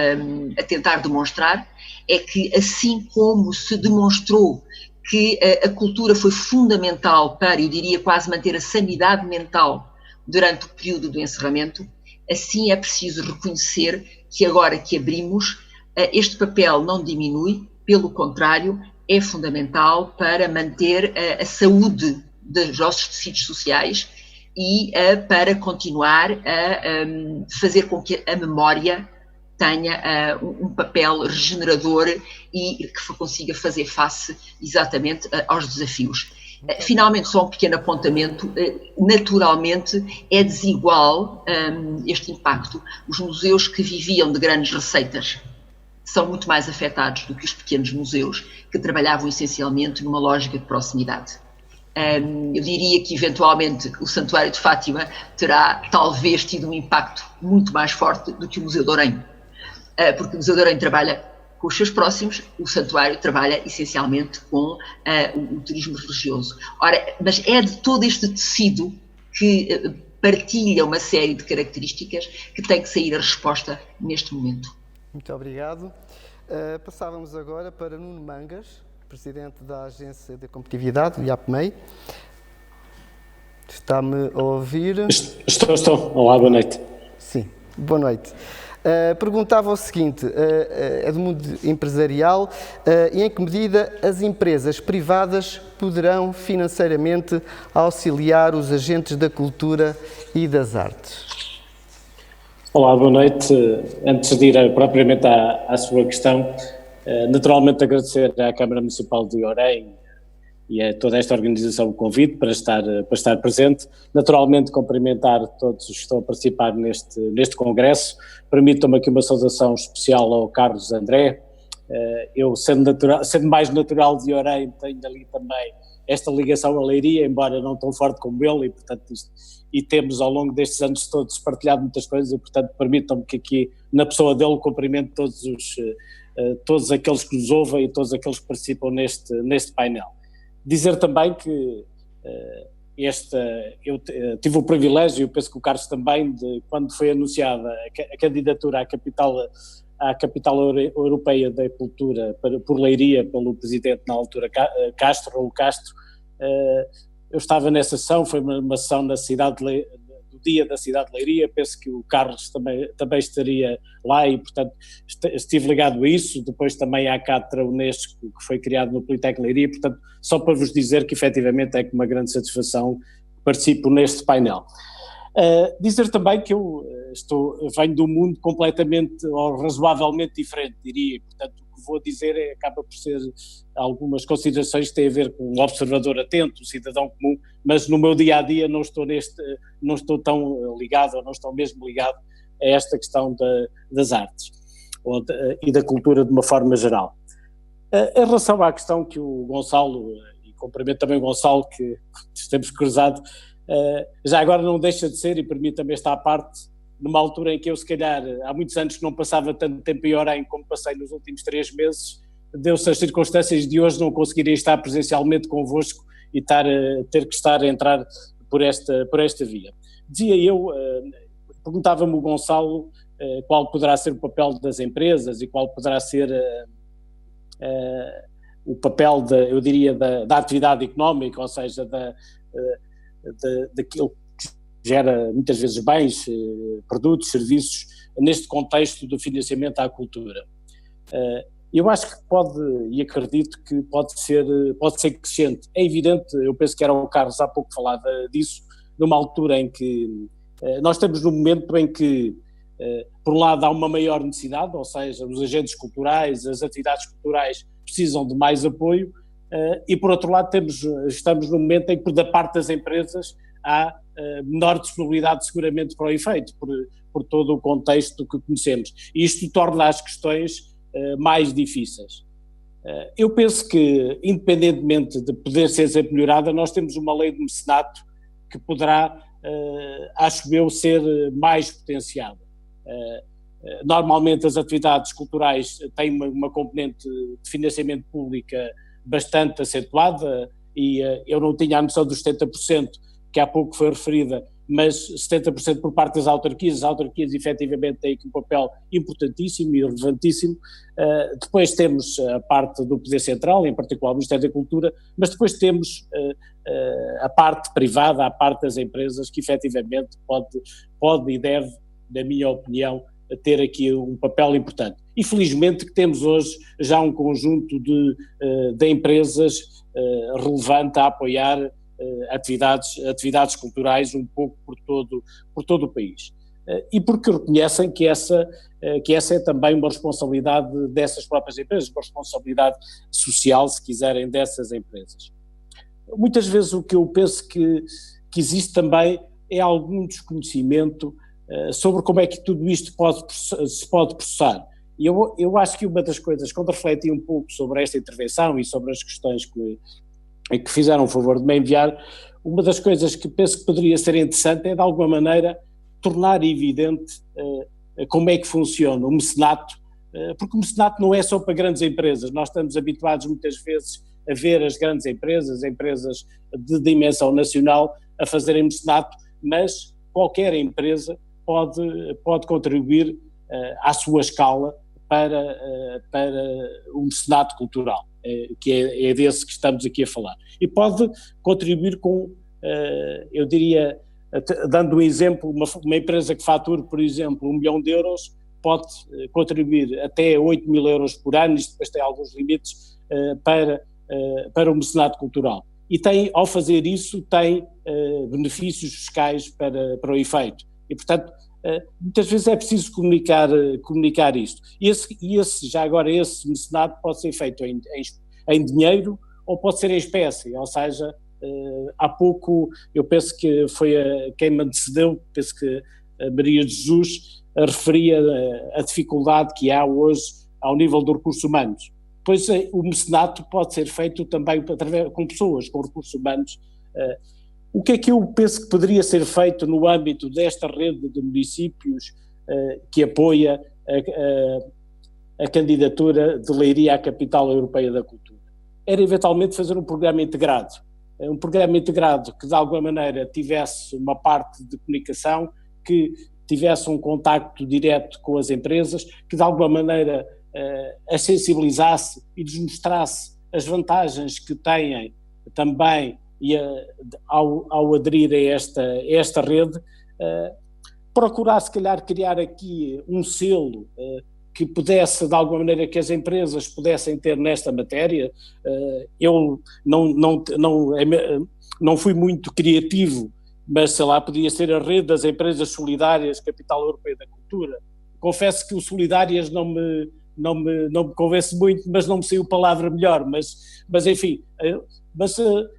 a tentar demonstrar, é que assim como se demonstrou que a cultura foi fundamental para, eu diria quase, manter a sanidade mental durante o período do encerramento, assim é preciso reconhecer que agora que abrimos, este papel não diminui, pelo contrário, é fundamental para manter a saúde dos nossos tecidos sociais e para continuar a fazer com que a memória tenha um papel regenerador e que consiga fazer face exatamente aos desafios. Finalmente, só um pequeno apontamento, naturalmente é desigual este impacto. Os museus que viviam de grandes receitas são muito mais afetados do que os pequenos museus que trabalhavam essencialmente numa lógica de proximidade. Eu diria que eventualmente o Santuário de Fátima terá talvez tido um impacto muito mais forte do que o Museu de Orém, porque o Museu de Orém trabalha com os seus próximos, o santuário trabalha essencialmente com o turismo religioso. Ora, mas é de todo este tecido que partilha uma série de características que tem que sair a resposta neste momento.
Muito obrigado. Passávamos agora para Nuno Mangas, Presidente da Agência de Competitividade, o IAPMEI. Está-me a ouvir?
Estou. Olá, boa noite.
Sim, boa noite. Perguntava o seguinte, é do mundo empresarial, e em que medida as empresas privadas poderão financeiramente auxiliar os agentes da cultura e das artes?
Olá, boa noite. Antes de ir propriamente à sua questão, naturalmente agradecer à Câmara Municipal de Orem e a toda esta organização o convite para estar presente. Naturalmente cumprimentar todos os que estão a participar neste congresso. Permitam-me aqui uma saudação especial ao Carlos André. Eu, sendo mais natural de Orem, tenho ali também esta ligação à Leiria, embora não tão forte como ele, e portanto temos ao longo destes anos todos partilhado muitas coisas, e portanto permitam-me que aqui na pessoa dele cumprimento todos aqueles que nos ouvem e todos aqueles que participam neste painel. Dizer também que eu tive o privilégio, eu penso que o Carlos também, de quando foi anunciada a candidatura à capital europeia da cultura por Leiria, pelo presidente na altura Raul Castro, eu estava nessa sessão, foi uma sessão na do dia da cidade de Leiria, penso que o Carlos também estaria lá e, portanto, estive ligado a isso. Depois também à Cátedra Unesco, que foi criado no Politécnico de Leiria, portanto, só para vos dizer que efetivamente é com uma grande satisfação que participo neste painel. Dizer também que eu venho de um mundo completamente ou razoavelmente diferente, diria, portanto o que vou dizer acaba por ser algumas considerações que têm a ver com um observador atento, um cidadão comum, mas no meu dia-a-dia não estou tão ligado, ou não estou mesmo ligado a esta questão das artes e da cultura de uma forma geral. Em relação à questão que o Gonçalo, e cumprimento também o Gonçalo, que estamos cruzados, já agora não deixa de ser, e permita-me esta parte, numa altura em que eu se calhar há muitos anos que não passava tanto tempo em Orem como passei nos últimos 3 meses, deu-se as circunstâncias de hoje não conseguirem estar presencialmente convosco e ter que entrar por esta via. Dizia eu, perguntava-me o Gonçalo qual poderá ser o papel das empresas e qual poderá ser o papel, eu diria, da atividade económica, ou seja, daquilo que gera muitas vezes bens, produtos, serviços, neste contexto do financiamento à cultura. Eu acho que e acredito que pode ser crescente. É evidente, eu penso que era o Carlos há pouco falava disso, numa altura em que nós estamos num momento em que, por um lado, há uma maior necessidade, ou seja, os agentes culturais, as atividades culturais precisam de mais apoio, e por outro lado estamos num momento em que da parte das empresas há menor disponibilidade seguramente para o efeito, por todo o contexto que conhecemos. E isto torna as questões mais difíceis. Eu penso que, independentemente de poder ser sempre melhorada, nós temos uma lei de mecenato que poderá, acho eu, ser mais potenciada. Normalmente as atividades culturais têm uma componente de financiamento pública bastante acentuada, e eu não tinha a noção dos 70% que há pouco foi referida, mas 70% por parte das autarquias. As autarquias efetivamente têm aqui um papel importantíssimo e relevantíssimo. Depois temos a parte do Poder Central, em particular o Ministério da Cultura, mas depois temos a parte privada, a parte das empresas, que efetivamente pode e deve, na minha opinião, ter aqui um papel importante. E felizmente que temos hoje já um conjunto de empresas relevante a apoiar atividades culturais um pouco por todo o país. E porque reconhecem que essa é também uma responsabilidade dessas próprias empresas, uma responsabilidade social, se quiserem, dessas empresas. Muitas vezes o que eu penso que existe também é algum desconhecimento sobre como é que tudo isto se pode processar. E eu acho que uma das coisas, quando refleti um pouco sobre esta intervenção e sobre as questões que fizeram o favor de me enviar, uma das coisas que penso que poderia ser interessante é, de alguma maneira, tornar evidente como é que funciona o mecenato, porque o mecenato não é só para grandes empresas. Nós estamos habituados muitas vezes a ver as grandes empresas de dimensão nacional, a fazerem mecenato, mas qualquer empresa pode contribuir à sua escala para o mecenato cultural, que é desse que estamos aqui a falar. E pode contribuir com, eu diria, dando um exemplo, uma empresa que fature, por exemplo, 1 milhão de euros, pode contribuir até 8 mil euros por ano, isto depois tem alguns limites, para o mecenato cultural. E ao fazer isso, tem benefícios fiscais para o efeito. E, portanto, muitas vezes é preciso comunicar isto. E esse mecenato pode ser feito em dinheiro ou pode ser em espécie, ou seja, há pouco, eu penso que foi quem me antecedeu, penso que a Maria de Jesus referia a dificuldade que há hoje ao nível dos recursos humanos. Pois o mecenato pode ser feito também com pessoas, com recursos humanos. O que é que eu penso que poderia ser feito no âmbito desta rede de municípios que apoia a candidatura de Leiria à Capital Europeia da Cultura? Era eventualmente fazer um programa integrado que de alguma maneira tivesse uma parte de comunicação, que tivesse um contacto direto com as empresas, que de alguma maneira as sensibilizasse e lhes mostrasse as vantagens que têm também ao aderir a esta rede, procurar se calhar criar aqui um selo que pudesse, de alguma maneira, que as empresas pudessem ter nesta matéria. Eu não fui muito criativo, mas sei lá, podia ser a rede das empresas solidárias Capital Europeia da Cultura. Confesso que o solidárias não me convence muito, mas não me saiu palavra melhor, mas enfim,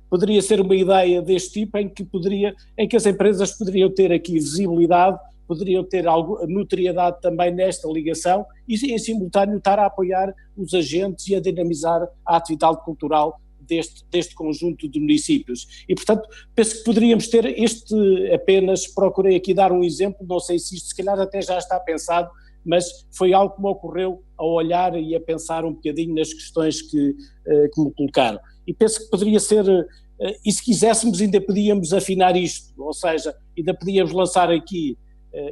poderia ser uma ideia deste tipo em que as empresas poderiam ter aqui visibilidade, poderiam ter notoriedade também nesta ligação e em simultâneo estar a apoiar os agentes e a dinamizar a atividade cultural deste conjunto de municípios. E, portanto, penso que poderíamos ter procurei aqui dar um exemplo, não sei se isto se calhar até já está pensado, mas foi algo que me ocorreu a olhar e a pensar um bocadinho nas questões que me colocaram. E penso que poderia ser, e se quiséssemos ainda podíamos afinar isto, ou seja, ainda podíamos lançar aqui,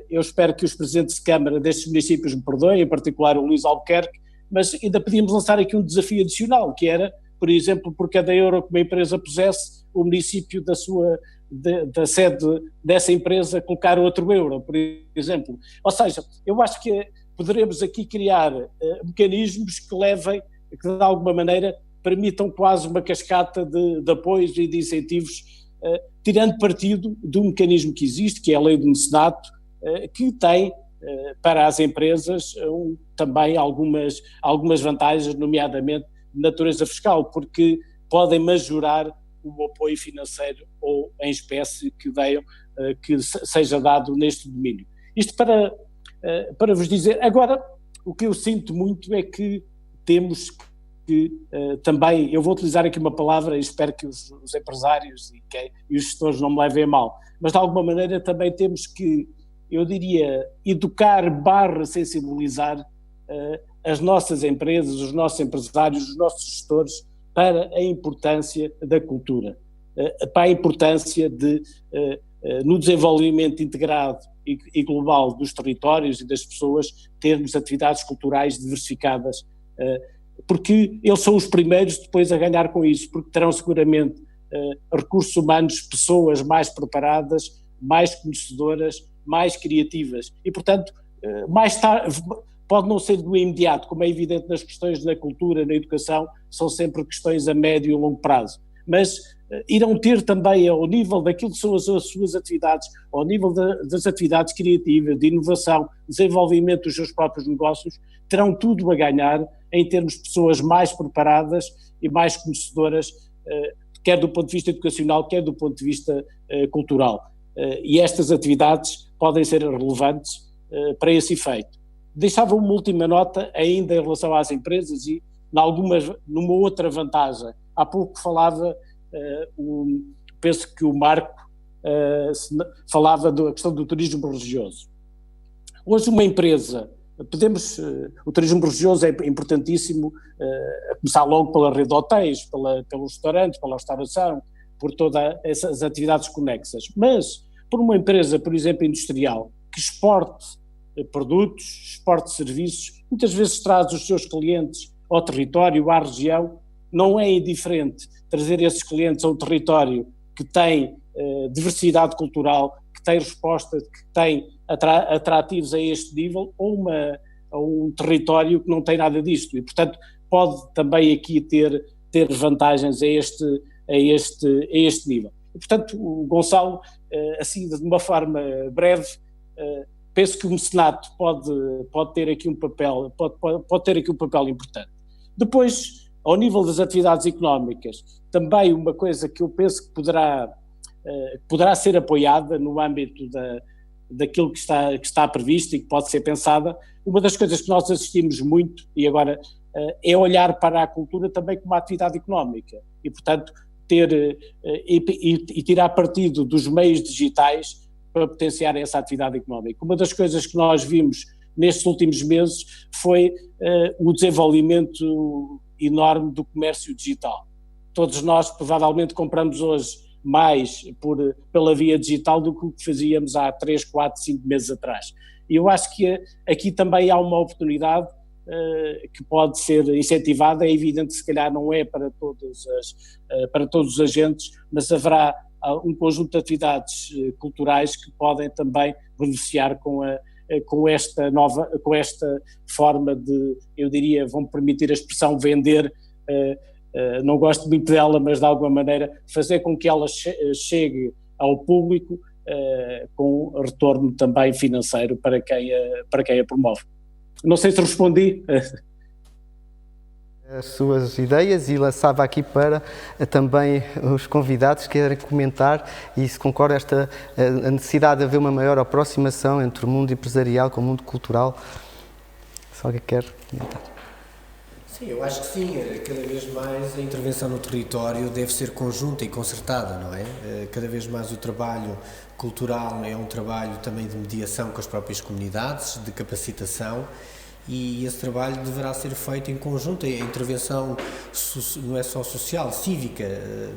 eu espero que os presidentes de Câmara destes municípios me perdoem, em particular o Luís Albuquerque, mas ainda podíamos lançar aqui um desafio adicional, que era, por exemplo, por cada euro que uma empresa pusesse, o município da sede dessa empresa colocar outro euro, por exemplo. Ou seja, eu acho que poderemos aqui criar mecanismos que de alguma maneira, permitam quase uma cascata de apoios e de incentivos, tirando partido do mecanismo que existe, que é a lei do mecenato, que tem para as empresas também algumas vantagens, nomeadamente de natureza fiscal, porque podem majorar o apoio financeiro ou em espécie que seja dado neste domínio. Isto para vos dizer. Agora, o que eu sinto muito é que temos que também, eu vou utilizar aqui uma palavra e espero que os empresários e os gestores não me levem a mal, mas de alguma maneira também temos que, eu diria, educar / sensibilizar as nossas empresas, os nossos empresários, os nossos gestores para a importância da cultura, para a importância no desenvolvimento integrado e global dos territórios e das pessoas, termos atividades culturais diversificadas, porque eles são os primeiros depois a ganhar com isso, porque terão seguramente recursos humanos, pessoas mais preparadas, mais conhecedoras, mais criativas e, portanto, mais tarde, pode não ser do imediato, como é evidente nas questões da cultura, na educação, são sempre questões a médio e longo prazo, mas irão ter também ao nível daquilo que são as suas atividades, ao nível das atividades criativas, de inovação, desenvolvimento dos seus próprios negócios, terão tudo a ganhar em termos de pessoas mais preparadas e mais conhecedoras, quer do ponto de vista educacional, quer do ponto de vista cultural. E estas atividades podem ser relevantes para esse efeito. Deixava uma última nota ainda em relação às empresas e numa outra vantagem. Há pouco falava, penso que o Marco falava da questão do turismo religioso. Hoje uma empresa, o turismo religioso é importantíssimo, a começar logo pela rede de hotéis, pelos restaurantes, pela restauração, por todas essas atividades conexas, mas por uma empresa, por exemplo, industrial, que exporte produtos, exporte serviços, muitas vezes traz os seus clientes ao território, à região. Não é indiferente trazer esses clientes a um território que tem diversidade cultural, que tem resposta, que tem atrativos a este nível, ou a um território que não tem nada disto, e portanto pode também aqui ter vantagens a este nível. E, portanto, o Gonçalo, assim de uma forma breve, penso que o mecenato pode ter aqui um papel, pode ter aqui um papel importante. Depois, ao nível das atividades económicas, também uma coisa que eu penso que poderá ser apoiada no âmbito daquilo que está previsto e que pode ser pensada. Uma das coisas que nós assistimos muito, e agora, é olhar para a cultura também como uma atividade económica e, portanto, tirar partido dos meios digitais para potenciar essa atividade económica. Uma das coisas que nós vimos nestes últimos meses foi o desenvolvimento enorme do comércio digital. Todos nós provavelmente compramos hoje mais pela via digital do que o que fazíamos há 3, 4, 5 meses atrás. E eu acho que aqui também há uma oportunidade que pode ser incentivada. É evidente que se calhar não é para todos os agentes, mas haverá um conjunto de atividades culturais que podem também beneficiar com esta forma de, eu diria, vão permitir a expressão vender, não gosto muito dela, mas de alguma maneira fazer com que ela chegue ao público com retorno também financeiro para quem a promove. Não sei se respondi.
As suas ideias, e lançava aqui para também os convidados que querem comentar e se concorda a necessidade de haver uma maior aproximação entre o mundo empresarial com o mundo cultural. Se alguém quer comentar.
Sim, eu acho que sim. Cada vez mais a intervenção no território deve ser conjunta e concertada, não é? Cada vez mais o trabalho cultural é um trabalho também de mediação com as próprias comunidades, de capacitação, e esse trabalho deverá ser feito em conjunto. A intervenção não é só social, cívica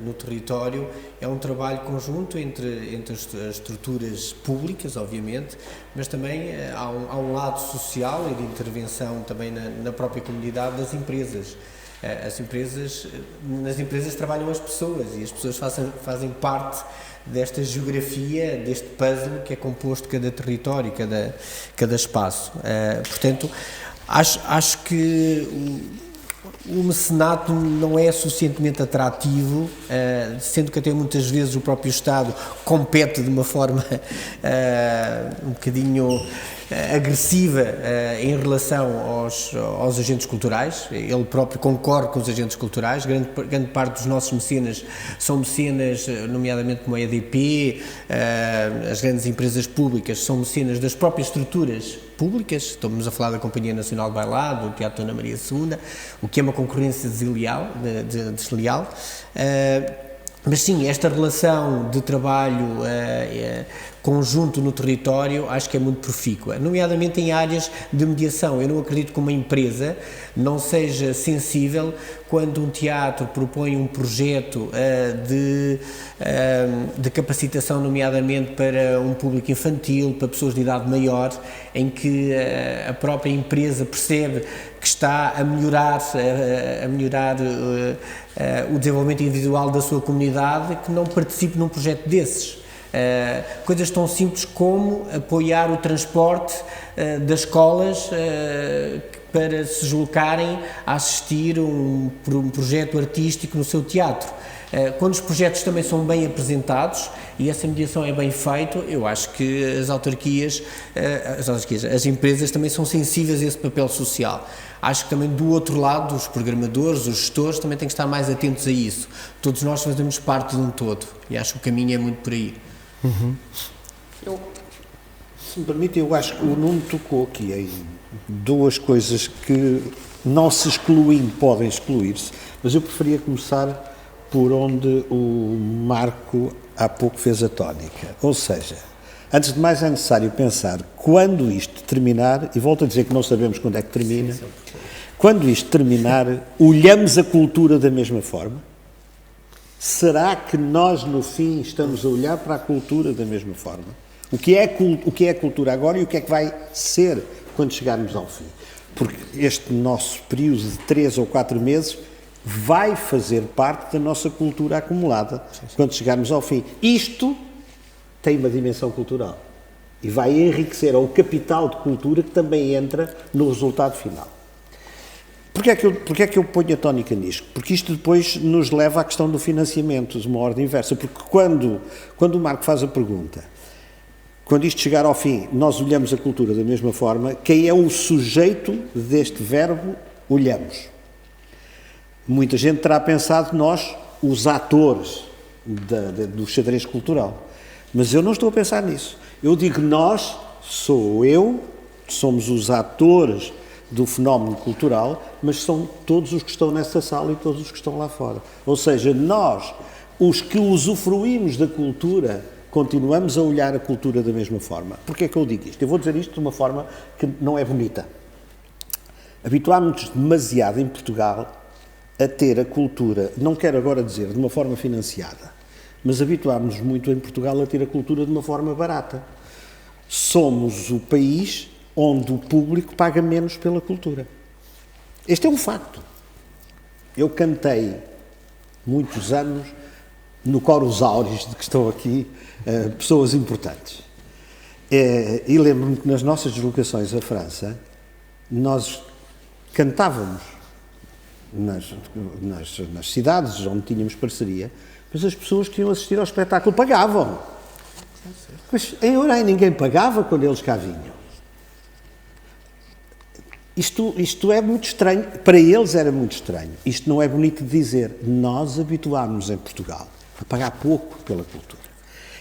no território, é um trabalho conjunto entre as estruturas públicas, obviamente, mas também há um lado social e de intervenção também na própria comunidade das empresas. Nas empresas trabalham as pessoas, e as pessoas fazem parte desta geografia, deste puzzle que é composto cada território, cada espaço. Portanto, acho que o mecenato não é suficientemente atrativo, sendo que até muitas vezes o próprio Estado compete de uma forma um bocadinho agressiva em relação aos agentes culturais. Ele próprio concorre com os agentes culturais. Grande parte dos nossos mecenas são mecenas, nomeadamente como a EDP, as grandes empresas públicas são mecenas das próprias estruturas públicas. Estamos a falar da Companhia Nacional de Bailado, do Teatro Dona Maria II, o que é uma concorrência desleal. Mas sim, esta relação de trabalho conjunto no território acho que é muito profícua, nomeadamente em áreas de mediação. Eu não acredito que uma empresa não seja sensível quando um teatro propõe um projeto de capacitação, nomeadamente para um público infantil, para pessoas de idade maior, em que a própria empresa percebe que está a melhorar o desenvolvimento individual da sua comunidade, que não participe num projeto desses. Coisas tão simples como apoiar o transporte das escolas para se deslocarem a assistir um projeto artístico no seu teatro. Quando os projetos também são bem apresentados e essa mediação é bem feita, eu acho que as empresas também são sensíveis a esse papel social. Acho que também do outro lado, os programadores, os gestores também têm que estar mais atentos a isso. Todos nós fazemos parte de um todo e acho que o caminho é muito por aí.
Uhum. Se me permite, eu acho que o Nuno tocou aqui em duas coisas que não se excluindo podem excluir-se, mas eu preferia começar por onde o Marco há pouco fez a tónica. Ou seja, antes de mais é necessário pensar quando isto terminar, e volto a dizer que não sabemos quando é que termina, quando isto terminar, olhamos a cultura da mesma forma? Será que nós, no fim, estamos a olhar para a cultura da mesma forma? O que é a cultura agora e o que é que vai ser quando chegarmos ao fim? Porque este nosso período de 3 ou 4 meses vai fazer parte da nossa cultura acumulada quando chegarmos ao fim. Isto tem uma dimensão cultural e vai enriquecer o capital de cultura que também entra no resultado final. Porquê é que eu ponho a tónica nisto? Porque isto depois nos leva à questão do financiamento, de uma ordem inversa. Porque quando o Marco faz a pergunta, quando isto chegar ao fim, nós olhamos a cultura da mesma forma, quem é o sujeito deste verbo olhamos? Muita gente terá pensado nós, os atores do xadrez cultural. Mas eu não estou a pensar nisso. Eu digo nós, sou eu, somos os atores do fenómeno cultural, mas são todos os que estão nessa sala e todos os que estão lá fora. Ou seja, nós, os que usufruímos da cultura, continuamos a olhar a cultura da mesma forma. Porquê é que eu digo isto? Eu vou dizer isto de uma forma que não é bonita. Habituámos-nos demasiado em Portugal a ter a cultura, não quero agora dizer de uma forma financiada, mas habituámos-nos muito em Portugal a ter a cultura de uma forma barata. Somos o país onde o público paga menos pela cultura. Este é um facto. Eu cantei muitos anos no Coros Áureos, de que estão aqui pessoas importantes. E lembro-me que nas nossas deslocações à França, nós cantávamos nas cidades onde tínhamos parceria, mas as pessoas que iam assistir ao espetáculo pagavam. Mas em Orem ninguém pagava quando eles cá vinham. Isto é muito estranho, para eles era muito estranho. Isto não é bonito de dizer. Nós habituámos-nos em Portugal a pagar pouco pela cultura.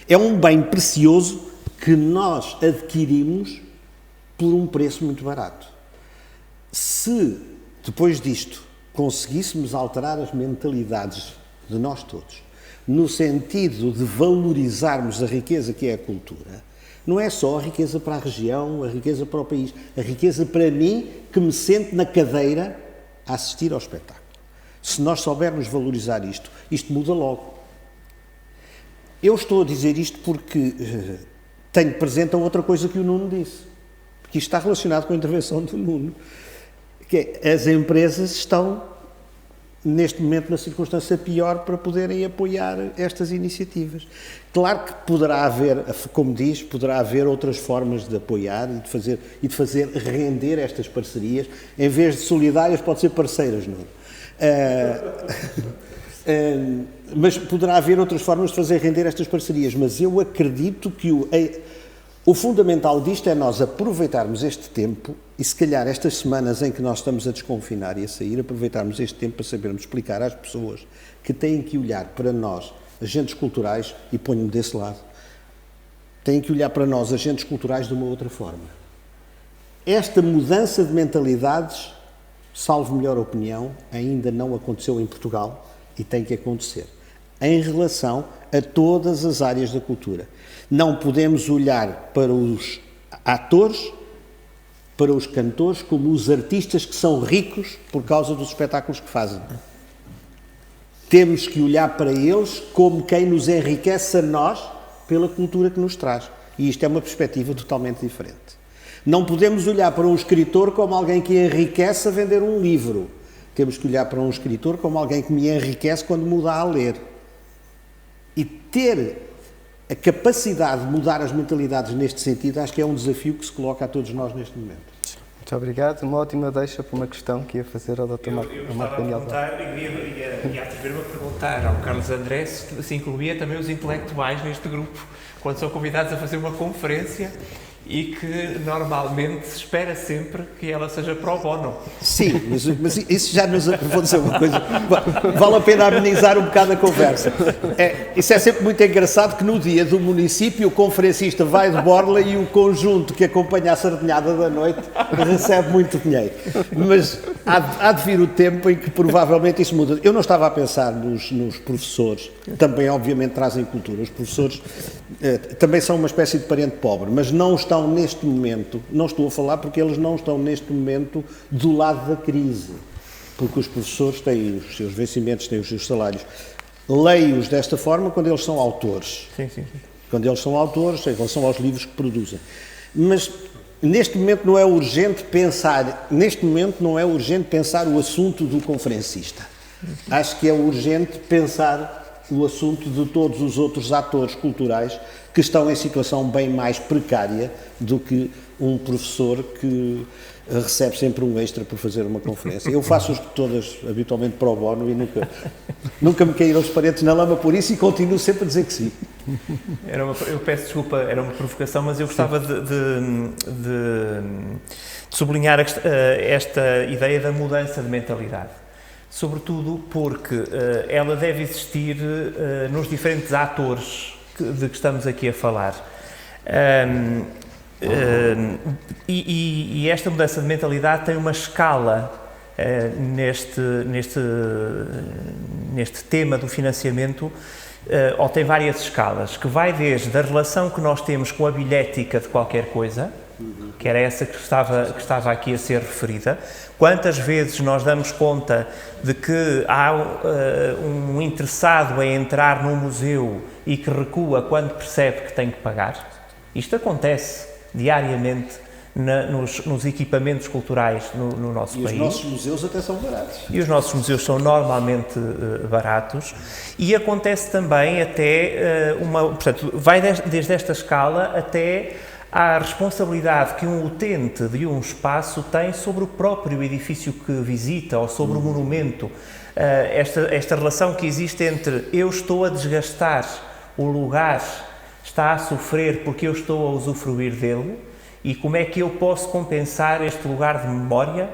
É um bem precioso que nós adquirimos por um preço muito barato. Se, depois disto, conseguíssemos alterar as mentalidades de nós todos, no sentido de valorizarmos a riqueza que é a cultura, não é só a riqueza para a região, a riqueza para o país, a riqueza para mim, que me sento na cadeira a assistir ao espetáculo. Se nós soubermos valorizar isto, isto muda logo. Eu estou a dizer isto porque tenho presente a outra coisa que o Nuno disse, porque isto está relacionado com a intervenção do Nuno, que é, as empresas estão neste momento na circunstância pior para poderem apoiar estas iniciativas. Claro que poderá haver, como diz, poderá haver outras formas de apoiar e de fazer render estas parcerias. Em vez de solidárias, pode ser parceiras, não? Mas poderá haver outras formas de fazer render estas parcerias. Mas eu acredito que o fundamental disto é nós aproveitarmos este tempo e, se calhar, estas semanas em que nós estamos a desconfinar e a sair, aproveitarmos este tempo para sabermos explicar às pessoas que têm que olhar para nós, agentes culturais, e ponho-me desse lado, têm que olhar para nós, agentes culturais, de uma outra forma. Esta mudança de mentalidades, salvo melhor opinião, ainda não aconteceu em Portugal e tem que acontecer, em relação a todas as áreas da cultura. Não podemos olhar para os atores, para os cantores, como os artistas que são ricos por causa dos espetáculos que fazem. Temos que olhar para eles como quem nos enriquece a nós pela cultura que nos traz. E isto é uma perspectiva totalmente diferente. Não podemos olhar para um escritor como alguém que enriquece a vender um livro. Temos que olhar para um escritor como alguém que me enriquece quando me dá a ler. E ter a capacidade de mudar as mentalidades neste sentido, acho que é um desafio que se coloca a todos nós neste momento.
Muito obrigado. Uma ótima deixa para uma questão que ia fazer ao Dr. Marco Daniel.
Eu ia atrever-me a perguntar ao Carlos André se incluía também os intelectuais neste grupo, quando são convidados a fazer uma conferência e que normalmente se espera sempre que ela seja pro bono.
Sim, mas isso já nos... Vou dizer uma coisa, vale a pena amenizar um bocado a conversa. Isso é sempre muito engraçado que no dia do município o conferencista vai de borla e o conjunto que acompanha a sardinhada da noite recebe muito dinheiro. Mas há de vir o tempo em que provavelmente isso muda. Eu não estava a pensar nos professores, que também obviamente trazem cultura. Os professores também são uma espécie de parente pobre, mas não estão neste momento, não estou a falar porque eles não estão neste momento do lado da crise, porque os professores têm os seus vencimentos, têm os seus salários. leio-os desta forma quando eles são autores.
Sim.
Quando eles são autores, em relação aos livros que produzem. Mas neste momento não é urgente pensar o assunto do conferencista. Acho que é urgente pensar o assunto de todos os outros atores culturais que estão em situação bem mais precária do que um professor que recebe sempre um extra por fazer uma conferência. Eu faço-as todas habitualmente pro bono e nunca me caíram os parentes na lama por isso e continuo sempre a dizer que sim.
Eu peço desculpa, era uma provocação, mas eu gostava de sublinhar esta ideia da mudança de mentalidade. Sobretudo porque ela deve existir nos diferentes atores de que estamos aqui a falar. E esta mudança de mentalidade tem uma escala neste tema do financiamento, ou tem várias escalas, que vai desde a relação que nós temos com a bilhética de qualquer coisa, que era essa que estava aqui a ser referida. Quantas vezes nós damos conta de que há um interessado em entrar num museu e que recua quando percebe que tem que pagar? Isto acontece diariamente nos equipamentos culturais no nosso país.
E os nossos museus até são baratos.
E os nossos museus são normalmente baratos. E acontece também até portanto, vai desde esta escala até à responsabilidade que um utente de um espaço tem sobre o próprio edifício que visita ou sobre o monumento. Esta relação que existe entre eu estou a desgastar o lugar, está a sofrer porque eu estou a usufruir dele, e como é que eu posso compensar este lugar de memória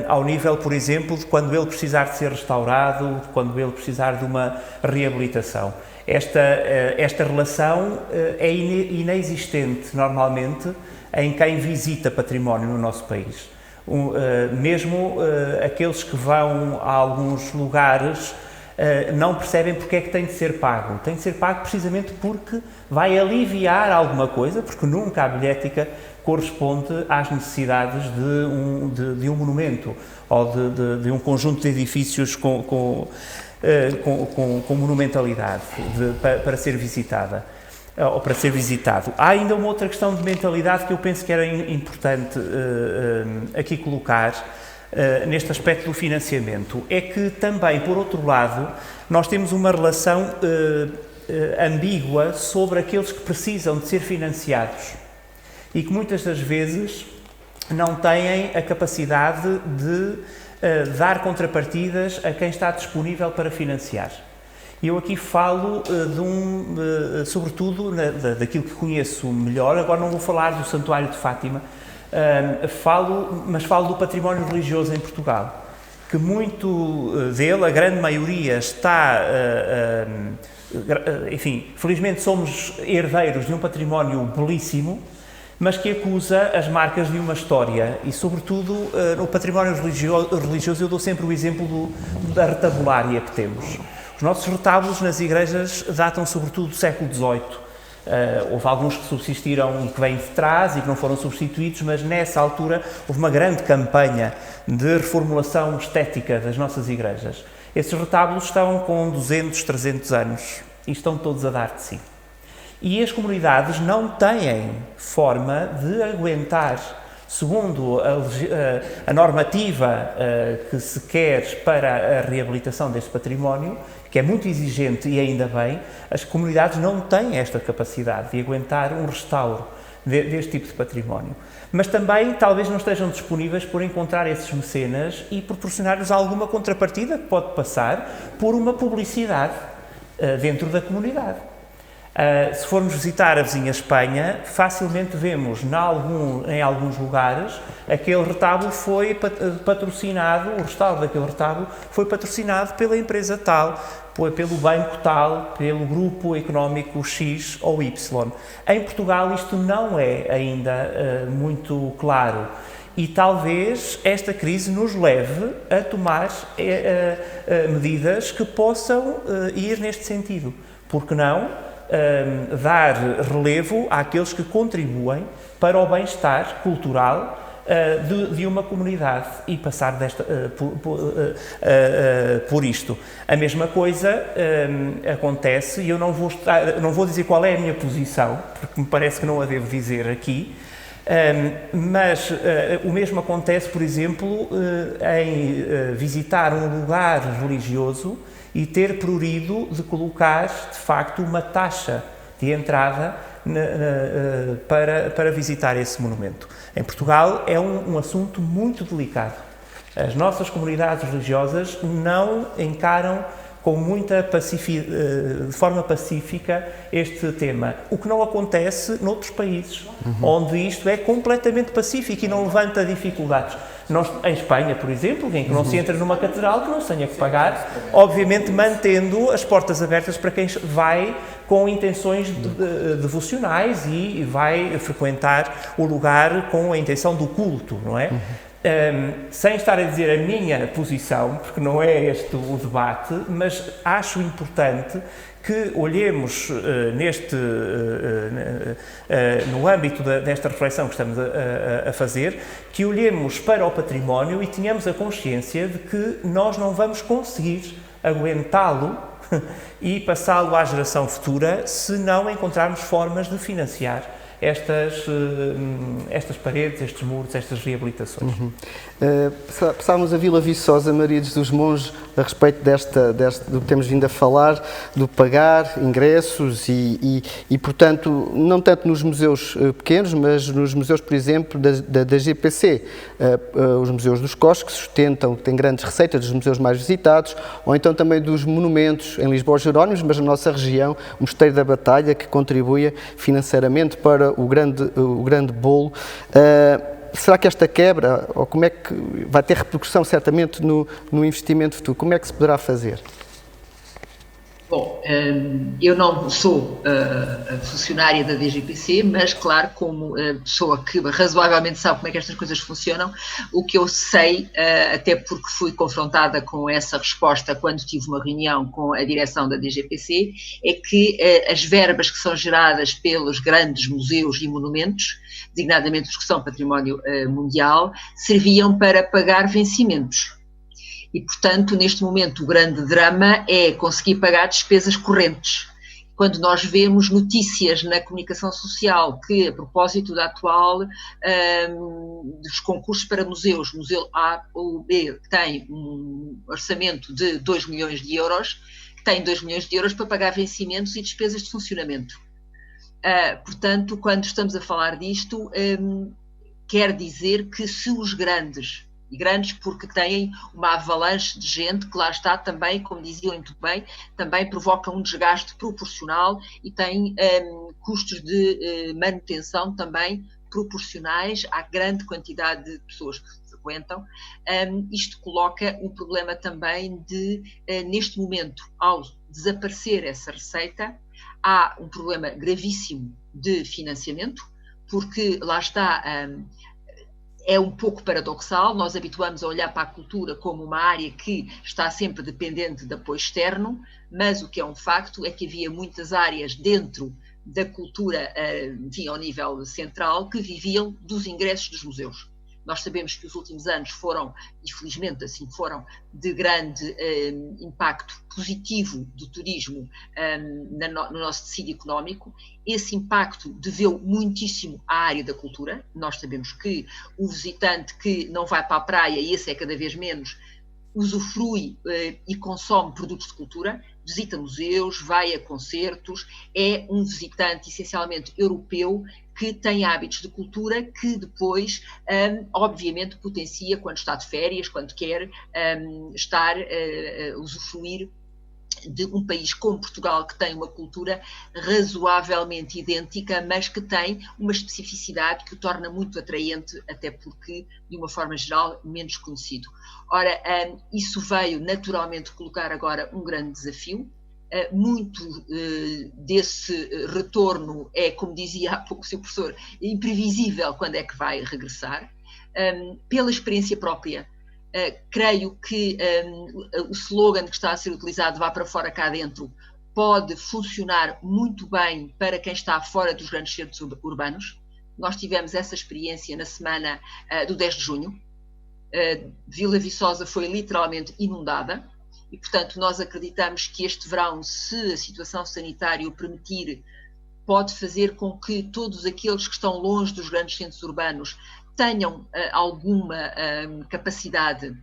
ao nível, por exemplo, de quando ele precisar de ser restaurado, de quando ele precisar de uma reabilitação. Esta relação é inexistente, normalmente, em quem visita património no nosso país. Mesmo aqueles que vão a alguns lugares não percebem porque é que tem de ser pago. Tem de ser pago precisamente porque vai aliviar alguma coisa, porque nunca a bilhética corresponde às necessidades de um monumento ou de um conjunto de edifícios com monumentalidade para ser visitada ou para ser visitado. Há ainda uma outra questão de mentalidade que eu penso que era importante aqui colocar neste aspecto do financiamento. É que também, por outro lado, nós temos uma relação ambígua sobre aqueles que precisam de ser financiados e que muitas das vezes não têm a capacidade de dar contrapartidas a quem está disponível para financiar. Eu aqui falo sobretudo daquilo que conheço melhor. Agora não vou falar do Santuário de Fátima, mas falo do património religioso em Portugal, que muito dele, a grande maioria, está, enfim, felizmente somos herdeiros de um património belíssimo, mas que acusa as marcas de uma história e, sobretudo, no património religioso eu dou sempre o exemplo da retabulária que temos. Os nossos retábulos nas igrejas datam sobretudo do século XVIII. Houve alguns que subsistiram e que vêm de trás e que não foram substituídos, mas nessa altura houve uma grande campanha de reformulação estética das nossas igrejas. Esses retábulos estão com 200, 300 anos e estão todos a dar de si. E as comunidades não têm forma de aguentar, segundo a normativa que se quer para a reabilitação deste património, que é muito exigente e ainda bem, as comunidades não têm esta capacidade de aguentar um restauro deste tipo de património. Mas também talvez não estejam disponíveis por encontrar esses mecenas e proporcionar-lhes alguma contrapartida que pode passar por uma publicidade dentro da comunidade. Se formos visitar a vizinha Espanha, facilmente vemos em alguns lugares aquele retábulo foi patrocinado, o restauro daquele retábulo foi patrocinado pela empresa tal, pelo banco tal, pelo grupo económico X ou Y. Em Portugal isto não é ainda muito claro e talvez esta crise nos leve a tomar medidas que possam ir neste sentido. Porque não dar relevo àqueles que contribuem para o bem-estar cultural de uma comunidade e passar por isto. A mesma coisa acontece, e eu não vou dizer qual é a minha posição, porque me parece que não a devo dizer aqui, mas o mesmo acontece, por exemplo, em visitar um lugar religioso e ter prurido de colocar, de facto, uma taxa de entrada para visitar esse monumento. Em Portugal é um assunto muito delicado. As nossas comunidades religiosas não encaram de forma pacífica este tema, o que não acontece noutros países, onde isto é completamente pacífico e não levanta dificuldades. Em Espanha, por exemplo, em que não se entra numa catedral que não se tenha que pagar, obviamente mantendo as portas abertas para quem vai com intenções devocionais e vai frequentar o lugar com a intenção do culto, não é? Sem estar a dizer a minha posição, porque não é este o debate, mas acho importante que olhemos no âmbito desta reflexão que estamos a fazer, que olhemos para o património e tenhamos a consciência de que nós não vamos conseguir aguentá-lo e passá-lo à geração futura se não encontrarmos formas de financiar estas paredes, estes muros, estas reabilitações.
Passávamos a Vila Viçosa, Maria de Jesus Monge, a respeito do que temos vindo a falar, do pagar ingressos e, portanto, não tanto nos museus pequenos, mas nos museus, por exemplo, da GPC, os museus dos COS, que sustentam, que têm grandes receitas dos museus mais visitados, ou então também dos monumentos em Lisboa, Jerónimos, mas na nossa região, o Mosteiro da Batalha, que contribui financeiramente para o grande bolo. Será que esta quebra, ou como é que vai ter repercussão certamente no investimento futuro? Como é que se poderá fazer?
Bom, eu não sou funcionária da DGPC, mas claro, como pessoa que razoavelmente sabe como é que estas coisas funcionam, o que eu sei, até porque fui confrontada com essa resposta quando tive uma reunião com a direção da DGPC, é que as verbas que são geradas pelos grandes museus e monumentos, designadamente os que são património mundial, serviam para pagar vencimentos. E, portanto, neste momento o grande drama é conseguir pagar despesas correntes. Quando nós vemos notícias na comunicação social que, a propósito da atual dos concursos para museus, o Museu A ou B tem um orçamento de 2 milhões de euros, tem 2 milhões de euros para pagar vencimentos e despesas de funcionamento. Portanto, quando estamos a falar disto, quer dizer que se os grandes porque têm uma avalanche de gente que lá está também, como diziam muito bem, também provoca um desgaste proporcional e tem custos de manutenção também proporcionais à grande quantidade de pessoas que frequentam. Isto coloca um problema também de, neste momento, ao desaparecer essa receita, há um problema gravíssimo de financiamento, porque lá está... É um pouco paradoxal, nós habituamos a olhar para a cultura como uma área que está sempre dependente de apoio externo, mas o que é um facto é que havia muitas áreas dentro da cultura, enfim, ao nível central, que viviam dos ingressos dos museus. Nós sabemos que os últimos anos foram, infelizmente assim foram, de grande impacto positivo do turismo no nosso tecido económico. Esse impacto deveu muitíssimo à área da cultura. Nós sabemos que o visitante que não vai para a praia, e esse é cada vez menos, usufrui e consome produtos de cultura, visita museus, vai a concertos, é um visitante essencialmente europeu que tem hábitos de cultura que depois, obviamente, potencia quando está de férias, quando quer estar a usufruir de um país como Portugal, que tem uma cultura razoavelmente idêntica, mas que tem uma especificidade que o torna muito atraente, até porque, de uma forma geral, menos conhecido. Ora, isso veio naturalmente colocar agora um grande desafio. Muito desse retorno é, como dizia há pouco o seu professor, imprevisível quando é que vai regressar. Pela experiência própria, creio que o slogan que está a ser utilizado, vá para fora cá dentro, pode funcionar muito bem para quem está fora dos grandes centros urbanos, Nós tivemos essa experiência na semana do 10 de junho. Vila Viçosa foi literalmente inundada e, portanto, nós acreditamos que este verão, se a situação sanitária o permitir, pode fazer com que todos aqueles que estão longe dos grandes centros urbanos tenham alguma capacidade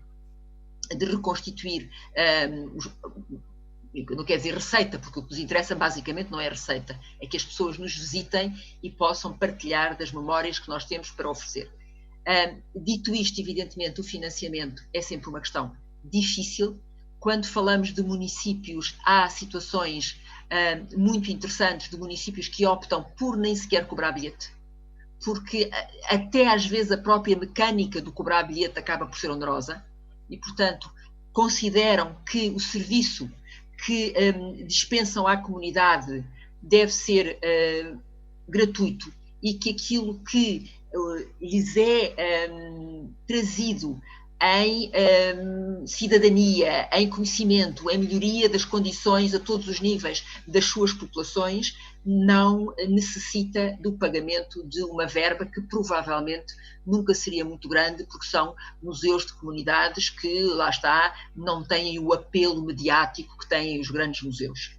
de reconstituir, não quer dizer receita, porque o que nos interessa basicamente não é a receita, é que as pessoas nos visitem e possam partilhar das memórias que nós temos para oferecer. Dito isto, evidentemente, o financiamento é sempre uma questão difícil. Quando falamos de municípios, há situações muito interessantes de municípios que optam por nem sequer cobrar bilhete, porque até às vezes a própria mecânica do cobrar bilhete acaba por ser onerosa e, portanto, consideram que o serviço que dispensam à comunidade deve ser gratuito e que aquilo que lhes é trazido em cidadania, em conhecimento, em melhoria das condições a todos os níveis das suas populações, não necessita do pagamento de uma verba que provavelmente nunca seria muito grande, porque são museus de comunidades que, lá está, não têm o apelo mediático que têm os grandes museus.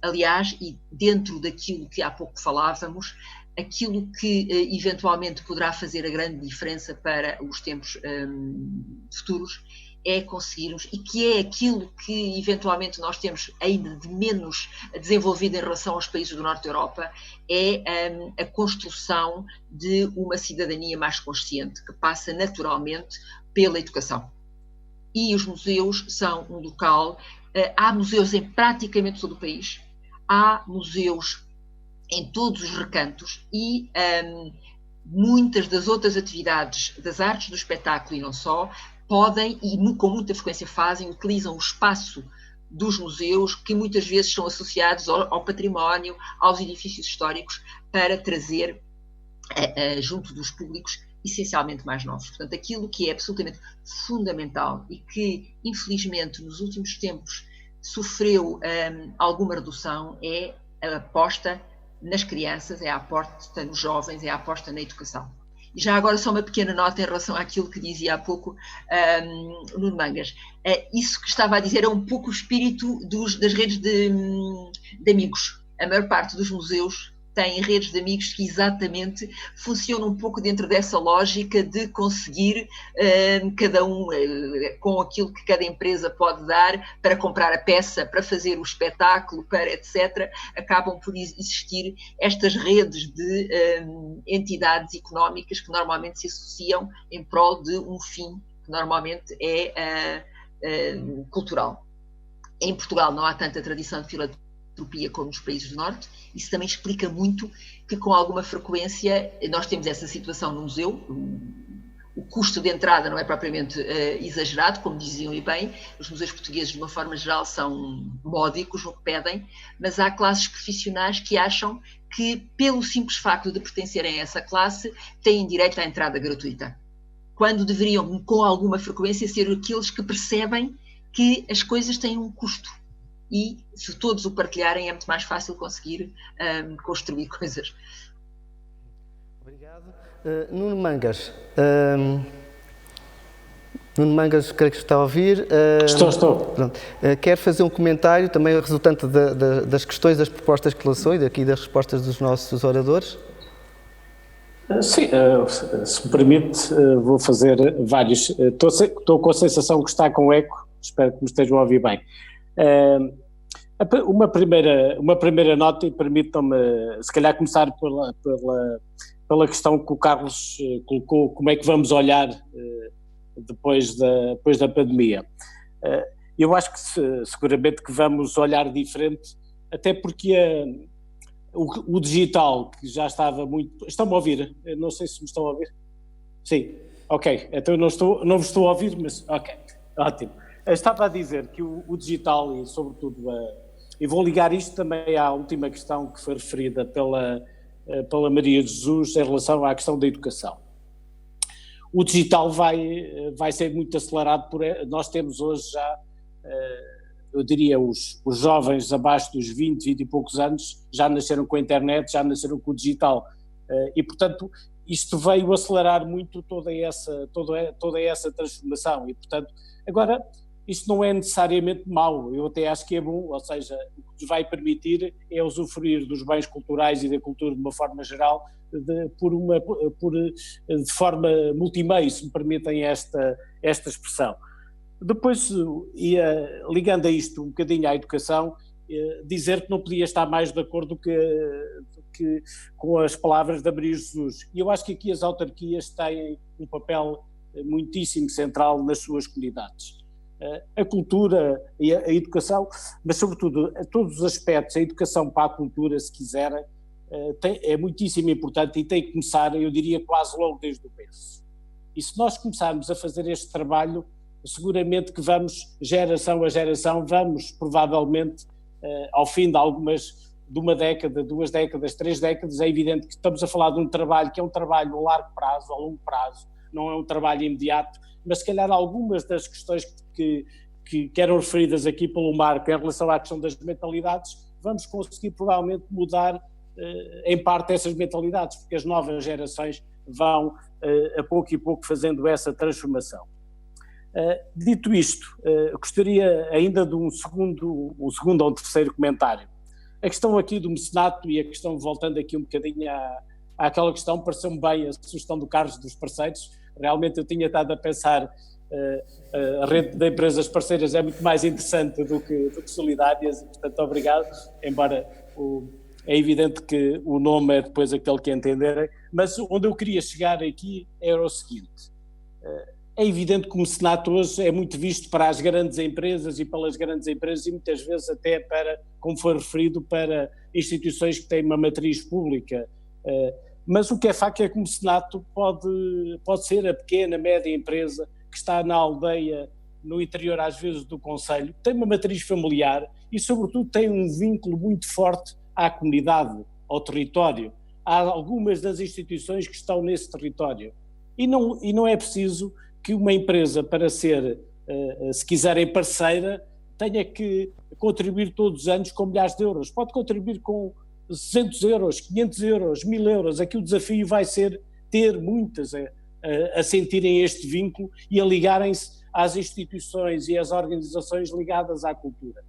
Aliás, e dentro daquilo que há pouco falávamos, aquilo que eventualmente poderá fazer a grande diferença para os tempos futuros é conseguirmos, e que é aquilo que eventualmente nós temos ainda de menos desenvolvido em relação aos países do Norte da Europa, é a construção de uma cidadania mais consciente, que passa naturalmente pela educação. E os museus são um local, há museus em praticamente todo o país, há museus em todos os recantos e muitas das outras atividades das artes do espetáculo e não só, podem e com muita frequência fazem, utilizam o espaço dos museus, que muitas vezes são associados ao património, aos edifícios históricos, para trazer junto dos públicos essencialmente mais novos. Portanto, aquilo que é absolutamente fundamental e que, infelizmente, nos últimos tempos sofreu alguma redução é a aposta nas crianças, é a aposta nos jovens, é a aposta na educação. E já agora só uma pequena nota em relação àquilo que dizia há pouco Nuno Mangas. Isso que estava a dizer é um pouco o espírito das redes de amigos. A maior parte dos museus têm redes de amigos que exatamente funcionam um pouco dentro dessa lógica de conseguir cada um, com aquilo que cada empresa pode dar, para comprar a peça, para fazer o espetáculo, para etc., acabam por existir estas redes de entidades económicas que normalmente se associam em prol de um fim que normalmente é cultural. Em Portugal não há tanta tradição de filantropia como nos países do Norte. Isso também explica muito que, com alguma frequência, nós temos essa situação no museu. O custo de entrada não é propriamente exagerado, como diziam e bem. Os museus portugueses, de uma forma geral, são módicos no que pedem, mas há classes profissionais que acham que, pelo simples facto de pertencerem a essa classe, têm direito à entrada gratuita, quando deveriam, com alguma frequência, ser aqueles que percebem que as coisas têm um custo. E, se todos o partilharem, é muito mais fácil conseguir construir coisas.
Obrigado. Nuno Mangas. Nuno Mangas, creio que está a ouvir.
Estou.
Quer fazer um comentário também resultante das questões, das propostas que lançou e daqui das respostas dos nossos oradores?
Sim, se me permite, vou fazer vários. Estou com a sensação que está com eco, espero que me estejam a ouvir bem. Uma primeira nota, e permitam-me, se calhar, começar pela questão que o Carlos colocou: como é que vamos olhar depois da pandemia. Eu acho que seguramente que vamos olhar diferente, até porque o digital, que já estava muito... Estão-me a ouvir? Eu não sei se me estão a ouvir. Sim, ok, então não vos estou a ouvir, mas ok, ótimo. Estava a dizer que o digital e, sobretudo, e vou ligar isto também à última questão que foi referida pela Maria de Jesus em relação à questão da educação. O digital vai ser muito acelerado nós temos hoje já, eu diria, os jovens abaixo dos 20 e poucos anos já nasceram com a internet, já nasceram com o digital. E, portanto, isto veio acelerar muito toda essa transformação e, portanto, agora isto não é necessariamente mau, eu até acho que é bom, ou seja, o que nos vai permitir é usufruir dos bens culturais e da cultura de uma forma geral, de forma multimeio, se me permitem esta expressão. Depois, ligando a isto um bocadinho à educação, dizer que não podia estar mais de acordo com as palavras de Maria Jesus. E eu acho que aqui as autarquias têm um papel muitíssimo central nas suas comunidades. A cultura e a educação, mas sobretudo a todos os aspectos, a educação para a cultura, se quiserem, é muitíssimo importante e tem que começar, eu diria, quase logo desde o berço. E se nós começarmos a fazer este trabalho, seguramente que vamos, geração a geração, vamos provavelmente, ao fim de uma década, 2 décadas, 3 décadas, é evidente que estamos a falar de um trabalho que é um trabalho a largo prazo, a longo prazo, não é um trabalho imediato, mas se calhar algumas das questões que eram referidas aqui pelo Marco em relação à questão das mentalidades, vamos conseguir provavelmente mudar em parte essas mentalidades, porque as novas gerações vão a pouco e pouco fazendo essa transformação. Dito isto, gostaria ainda de um segundo ou um terceiro comentário. A questão aqui do mecenato e a questão, voltando aqui um bocadinho àquela questão, pareceu-me bem a sugestão do Carlos dos parceiros. Realmente eu tinha estado a pensar, a rede de empresas parceiras é muito mais interessante do que solidárias, e portanto obrigado, embora é evidente que o nome é depois aquele que entenderem, mas onde eu queria chegar aqui era o seguinte: é evidente que o mecenato hoje é muito visto para as grandes empresas e pelas grandes empresas e muitas vezes até para, como foi referido, para instituições que têm uma matriz pública. Mas o que é facto é que o mecenato pode ser a pequena, média empresa que está na aldeia, no interior às vezes do concelho, tem uma matriz familiar e sobretudo tem um vínculo muito forte à comunidade, ao território. Há algumas das instituições que estão nesse território. E não é preciso que uma empresa, para ser, se quiserem, parceira, tenha que contribuir todos os anos com milhares de euros. Pode contribuir com 600 euros, 500 euros, 1000 euros. Aqui o desafio vai ser ter muitas a sentirem este vínculo e a ligarem-se às instituições e às organizações ligadas à cultura.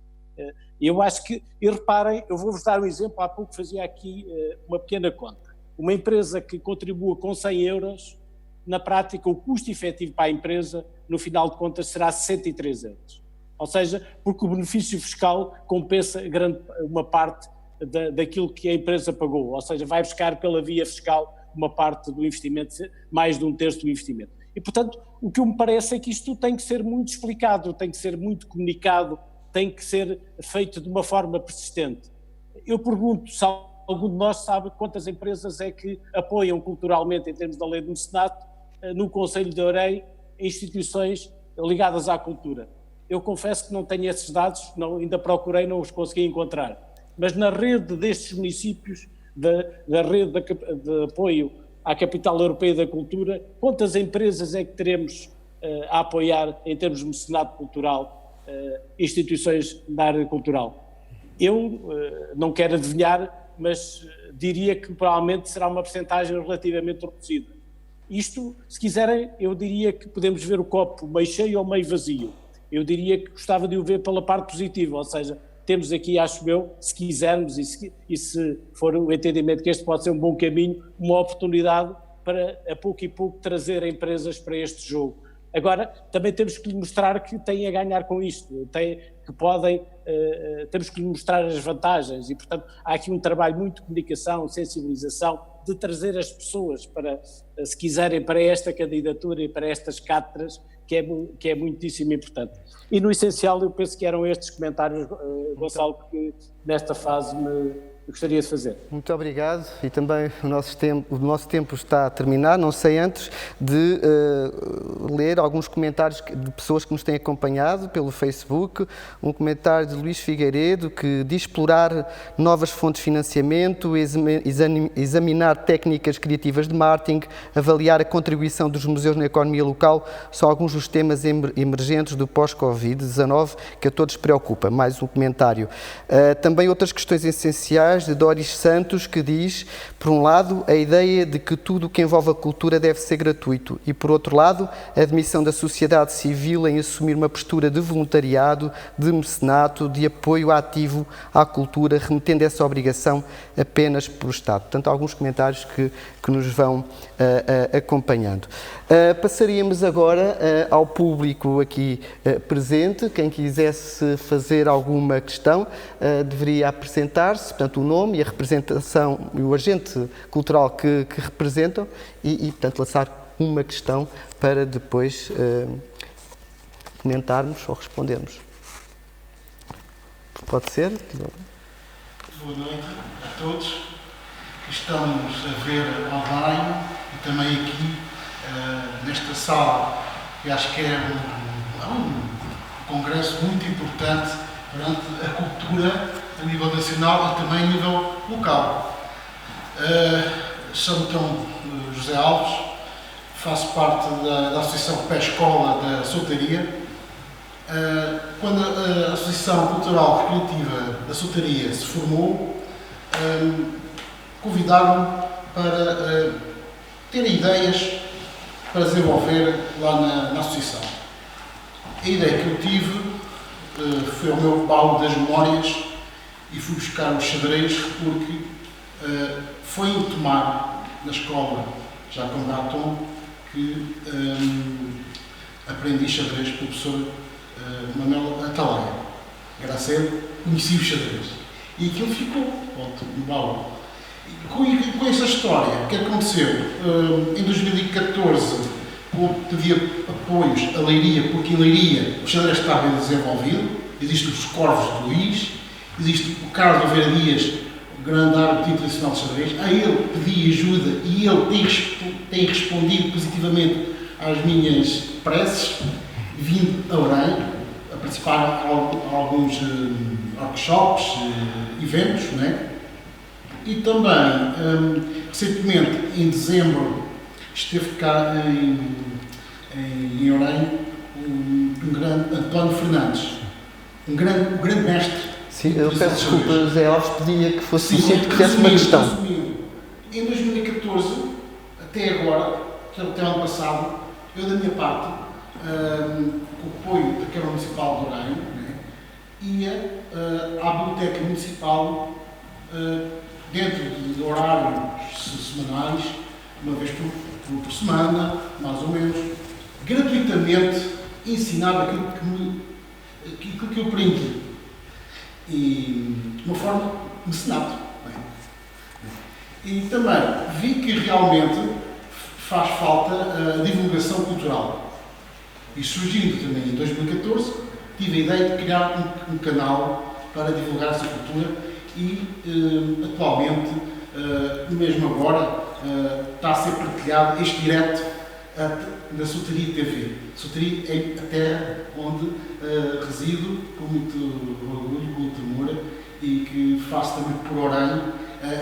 Eu acho que, e reparem, eu vou-vos dar um exemplo, há pouco fazia aqui uma pequena conta. Uma empresa que contribua com 100 euros, na prática o custo efetivo para a empresa, no final de contas, será 63 euros. Ou seja, porque o benefício fiscal compensa uma parte daquilo que a empresa pagou, ou seja, vai buscar pela via fiscal uma parte do investimento, mais de 1/3 do investimento. E, portanto, o que me parece é que isto tem que ser muito explicado, tem que ser muito comunicado, tem que ser feito de uma forma persistente. Eu pergunto se algum de nós sabe quantas empresas é que apoiam culturalmente, em termos da lei do mecenato, no Concelho de Orem, instituições ligadas à cultura. Eu confesso que não tenho esses dados, ainda procurei, não os consegui encontrar. Mas na rede destes municípios, da rede de apoio à Capital Europeia da Cultura, quantas empresas é que teremos a apoiar, em termos de mecenato cultural, instituições da área cultural? Eu não quero adivinhar, mas diria que provavelmente será uma percentagem relativamente reduzida. Isto, se quiserem, eu diria que podemos ver o copo meio cheio ou meio vazio. Eu diria que gostava de o ver pela parte positiva, ou seja, temos aqui, acho eu, se quisermos e se for o entendimento que este pode ser um bom caminho, uma oportunidade para, a pouco e pouco, trazer empresas para este jogo. Agora, também temos que lhe mostrar que têm a ganhar com isto, temos que lhe mostrar as vantagens e, portanto, há aqui um trabalho muito de comunicação, sensibilização, de trazer as pessoas para, se quiserem, para esta candidatura e para estas cátedras, que é muitíssimo importante. E no essencial eu penso que eram estes comentários, Gonçalo, que nesta fase eu gostaria de fazer.
Muito obrigado, e também o nosso tempo está a terminar, não sei antes de ler alguns comentários de pessoas que nos têm acompanhado pelo Facebook. Um comentário de Luís Figueiredo que diz explorar novas fontes de financiamento, examinar técnicas criativas de marketing, avaliar a contribuição dos museus na economia local, são alguns dos temas emergentes do pós-Covid-19 que a todos preocupa. Mais um comentário. Também outras questões essenciais editoriais de Doris Santos, que diz, por um lado, a ideia de que tudo o que envolve a cultura deve ser gratuito e, por outro lado, a admissão da sociedade civil em assumir uma postura de voluntariado, de mecenato, de apoio ativo à cultura, remetendo essa obrigação apenas pelo Estado. Portanto, alguns comentários que nos vão acompanhando. Passaríamos agora ao público aqui presente. Quem quisesse fazer alguma questão deveria apresentar-se, portanto, o nome e a representação e o agente cultural que representam e, portanto, lançar uma questão para depois comentarmos ou respondermos. Pode ser?
Boa noite a todos que estamos a ver online e também aqui nesta sala. Eu acho que é um congresso muito importante perante a cultura a nível nacional e também a nível local. Chamo-me então José Alves, faço parte da Associação Pé-Escola da Soutaria. Quando a Associação Cultural Recreativa da Soutaria se formou, convidaram-me para ter ideias para desenvolver lá na Associação. A ideia que eu tive foi ao meu baú das memórias e fui buscar os xadrez porque foi em Tomar, na escola, já com Braton, que aprendi xadrez com o professor Manuel Atalaia. Era cedo, conheci o xadrez. E aquilo ficou no baú. Com essa história, o que aconteceu? Em 2014, havia apoios a Leiria, porque em Leiria o xadrez está bem desenvolvido. Existem os Corvos de Luís, existe o Carlos Oliveira Dias, o grande árbitro internacional de xadrez. A ele pedi ajuda e ele tem respondido positivamente às minhas preces. Vim a Orem a participar em alguns workshops, eventos, né? E também, recentemente, em dezembro, esteve cá em Orem um grande António Fernandes, um grande mestre.
Sim, eu peço desculpa, José Alves, pedia que fosse sucinto, que fizesse uma questão.
Em 2014, até agora, até o ano passado, eu da minha parte, com o apoio da Câmara Municipal de Orem, né, ia à Biblioteca Municipal dentro de horários semanais, uma vez por semana, mais ou menos, gratuitamente ensinava aquilo que eu aprendi. E de uma forma mecenato. E também vi que realmente faz falta a divulgação cultural. E surgindo também em 2014, tive a ideia de criar um canal para divulgar essa cultura e atualmente, mesmo agora, está a ser partilhado este direto na Soutaria TV. Soutaria é a terra onde resido com muito orgulho, com muito amor e que faço também por Orem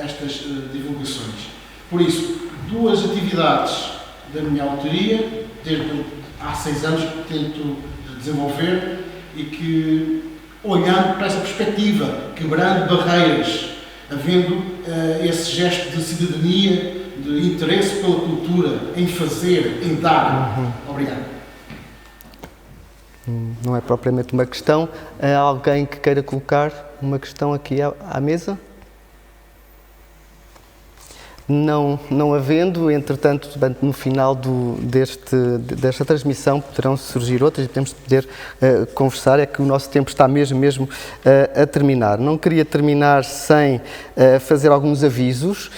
estas divulgações. Por isso, duas atividades da minha autoria, desde há 6 anos que tento desenvolver e que, olhando para essa perspectiva, quebrando barreiras, havendo esse gesto de cidadania, de interesse pela cultura, em fazer, em dar. Obrigado.
Não é propriamente uma questão. Há alguém que queira colocar uma questão aqui à mesa? Não havendo, entretanto, no final desta transmissão poderão surgir outras e temos de poder conversar, é que o nosso tempo está mesmo a terminar. Não queria terminar sem fazer alguns avisos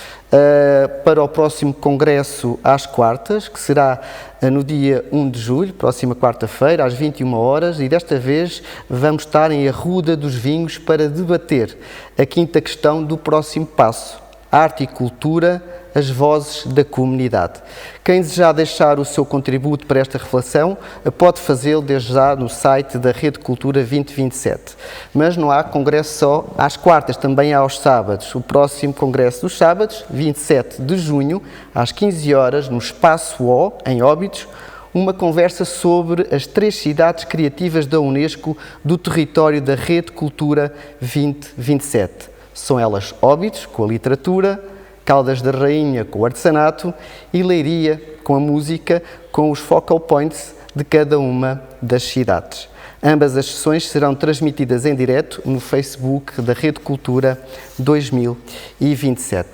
para o próximo congresso às quartas, que será no dia 1 de julho, próxima quarta-feira, às 21 horas, e desta vez vamos estar em Arruda dos Vinhos para debater a quinta questão do próximo passo: arte e cultura, as vozes da comunidade. Quem desejar deixar o seu contributo para esta reflexão pode fazê-lo desde já no site da Rede Cultura 2027. Mas não há congresso só às quartas, também há aos sábados. O próximo congresso dos sábados, 27 de junho, às 15 horas, no Espaço O, em Óbidos, uma conversa sobre as 3 cidades criativas da Unesco do território da Rede Cultura 2027. São elas Óbidos, com a literatura, Caldas da Rainha, com o artesanato, e Leiria, com a música, com os focal points de cada uma das cidades. Ambas as sessões serão transmitidas em direto no Facebook da Rede Cultura 2027.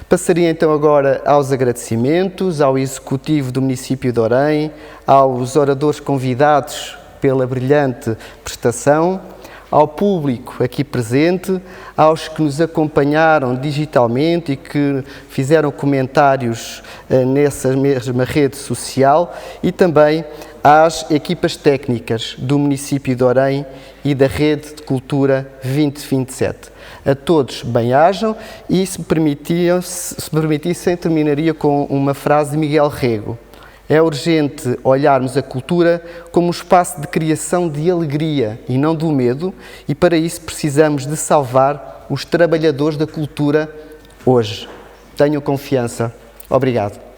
Passaria então agora aos agradecimentos, ao Executivo do município de Orem, aos oradores convidados pela brilhante prestação, ao público aqui presente, aos que nos acompanharam digitalmente e que fizeram comentários nessa mesma rede social, e também às equipas técnicas do município de Orem e da Rede de Cultura 2027. A todos bem-ajam, e se permitissem, terminaria com uma frase de Miguel Rego. É urgente olharmos a cultura como um espaço de criação de alegria e não do medo, e para isso precisamos de salvar os trabalhadores da cultura hoje. Tenham confiança. Obrigado.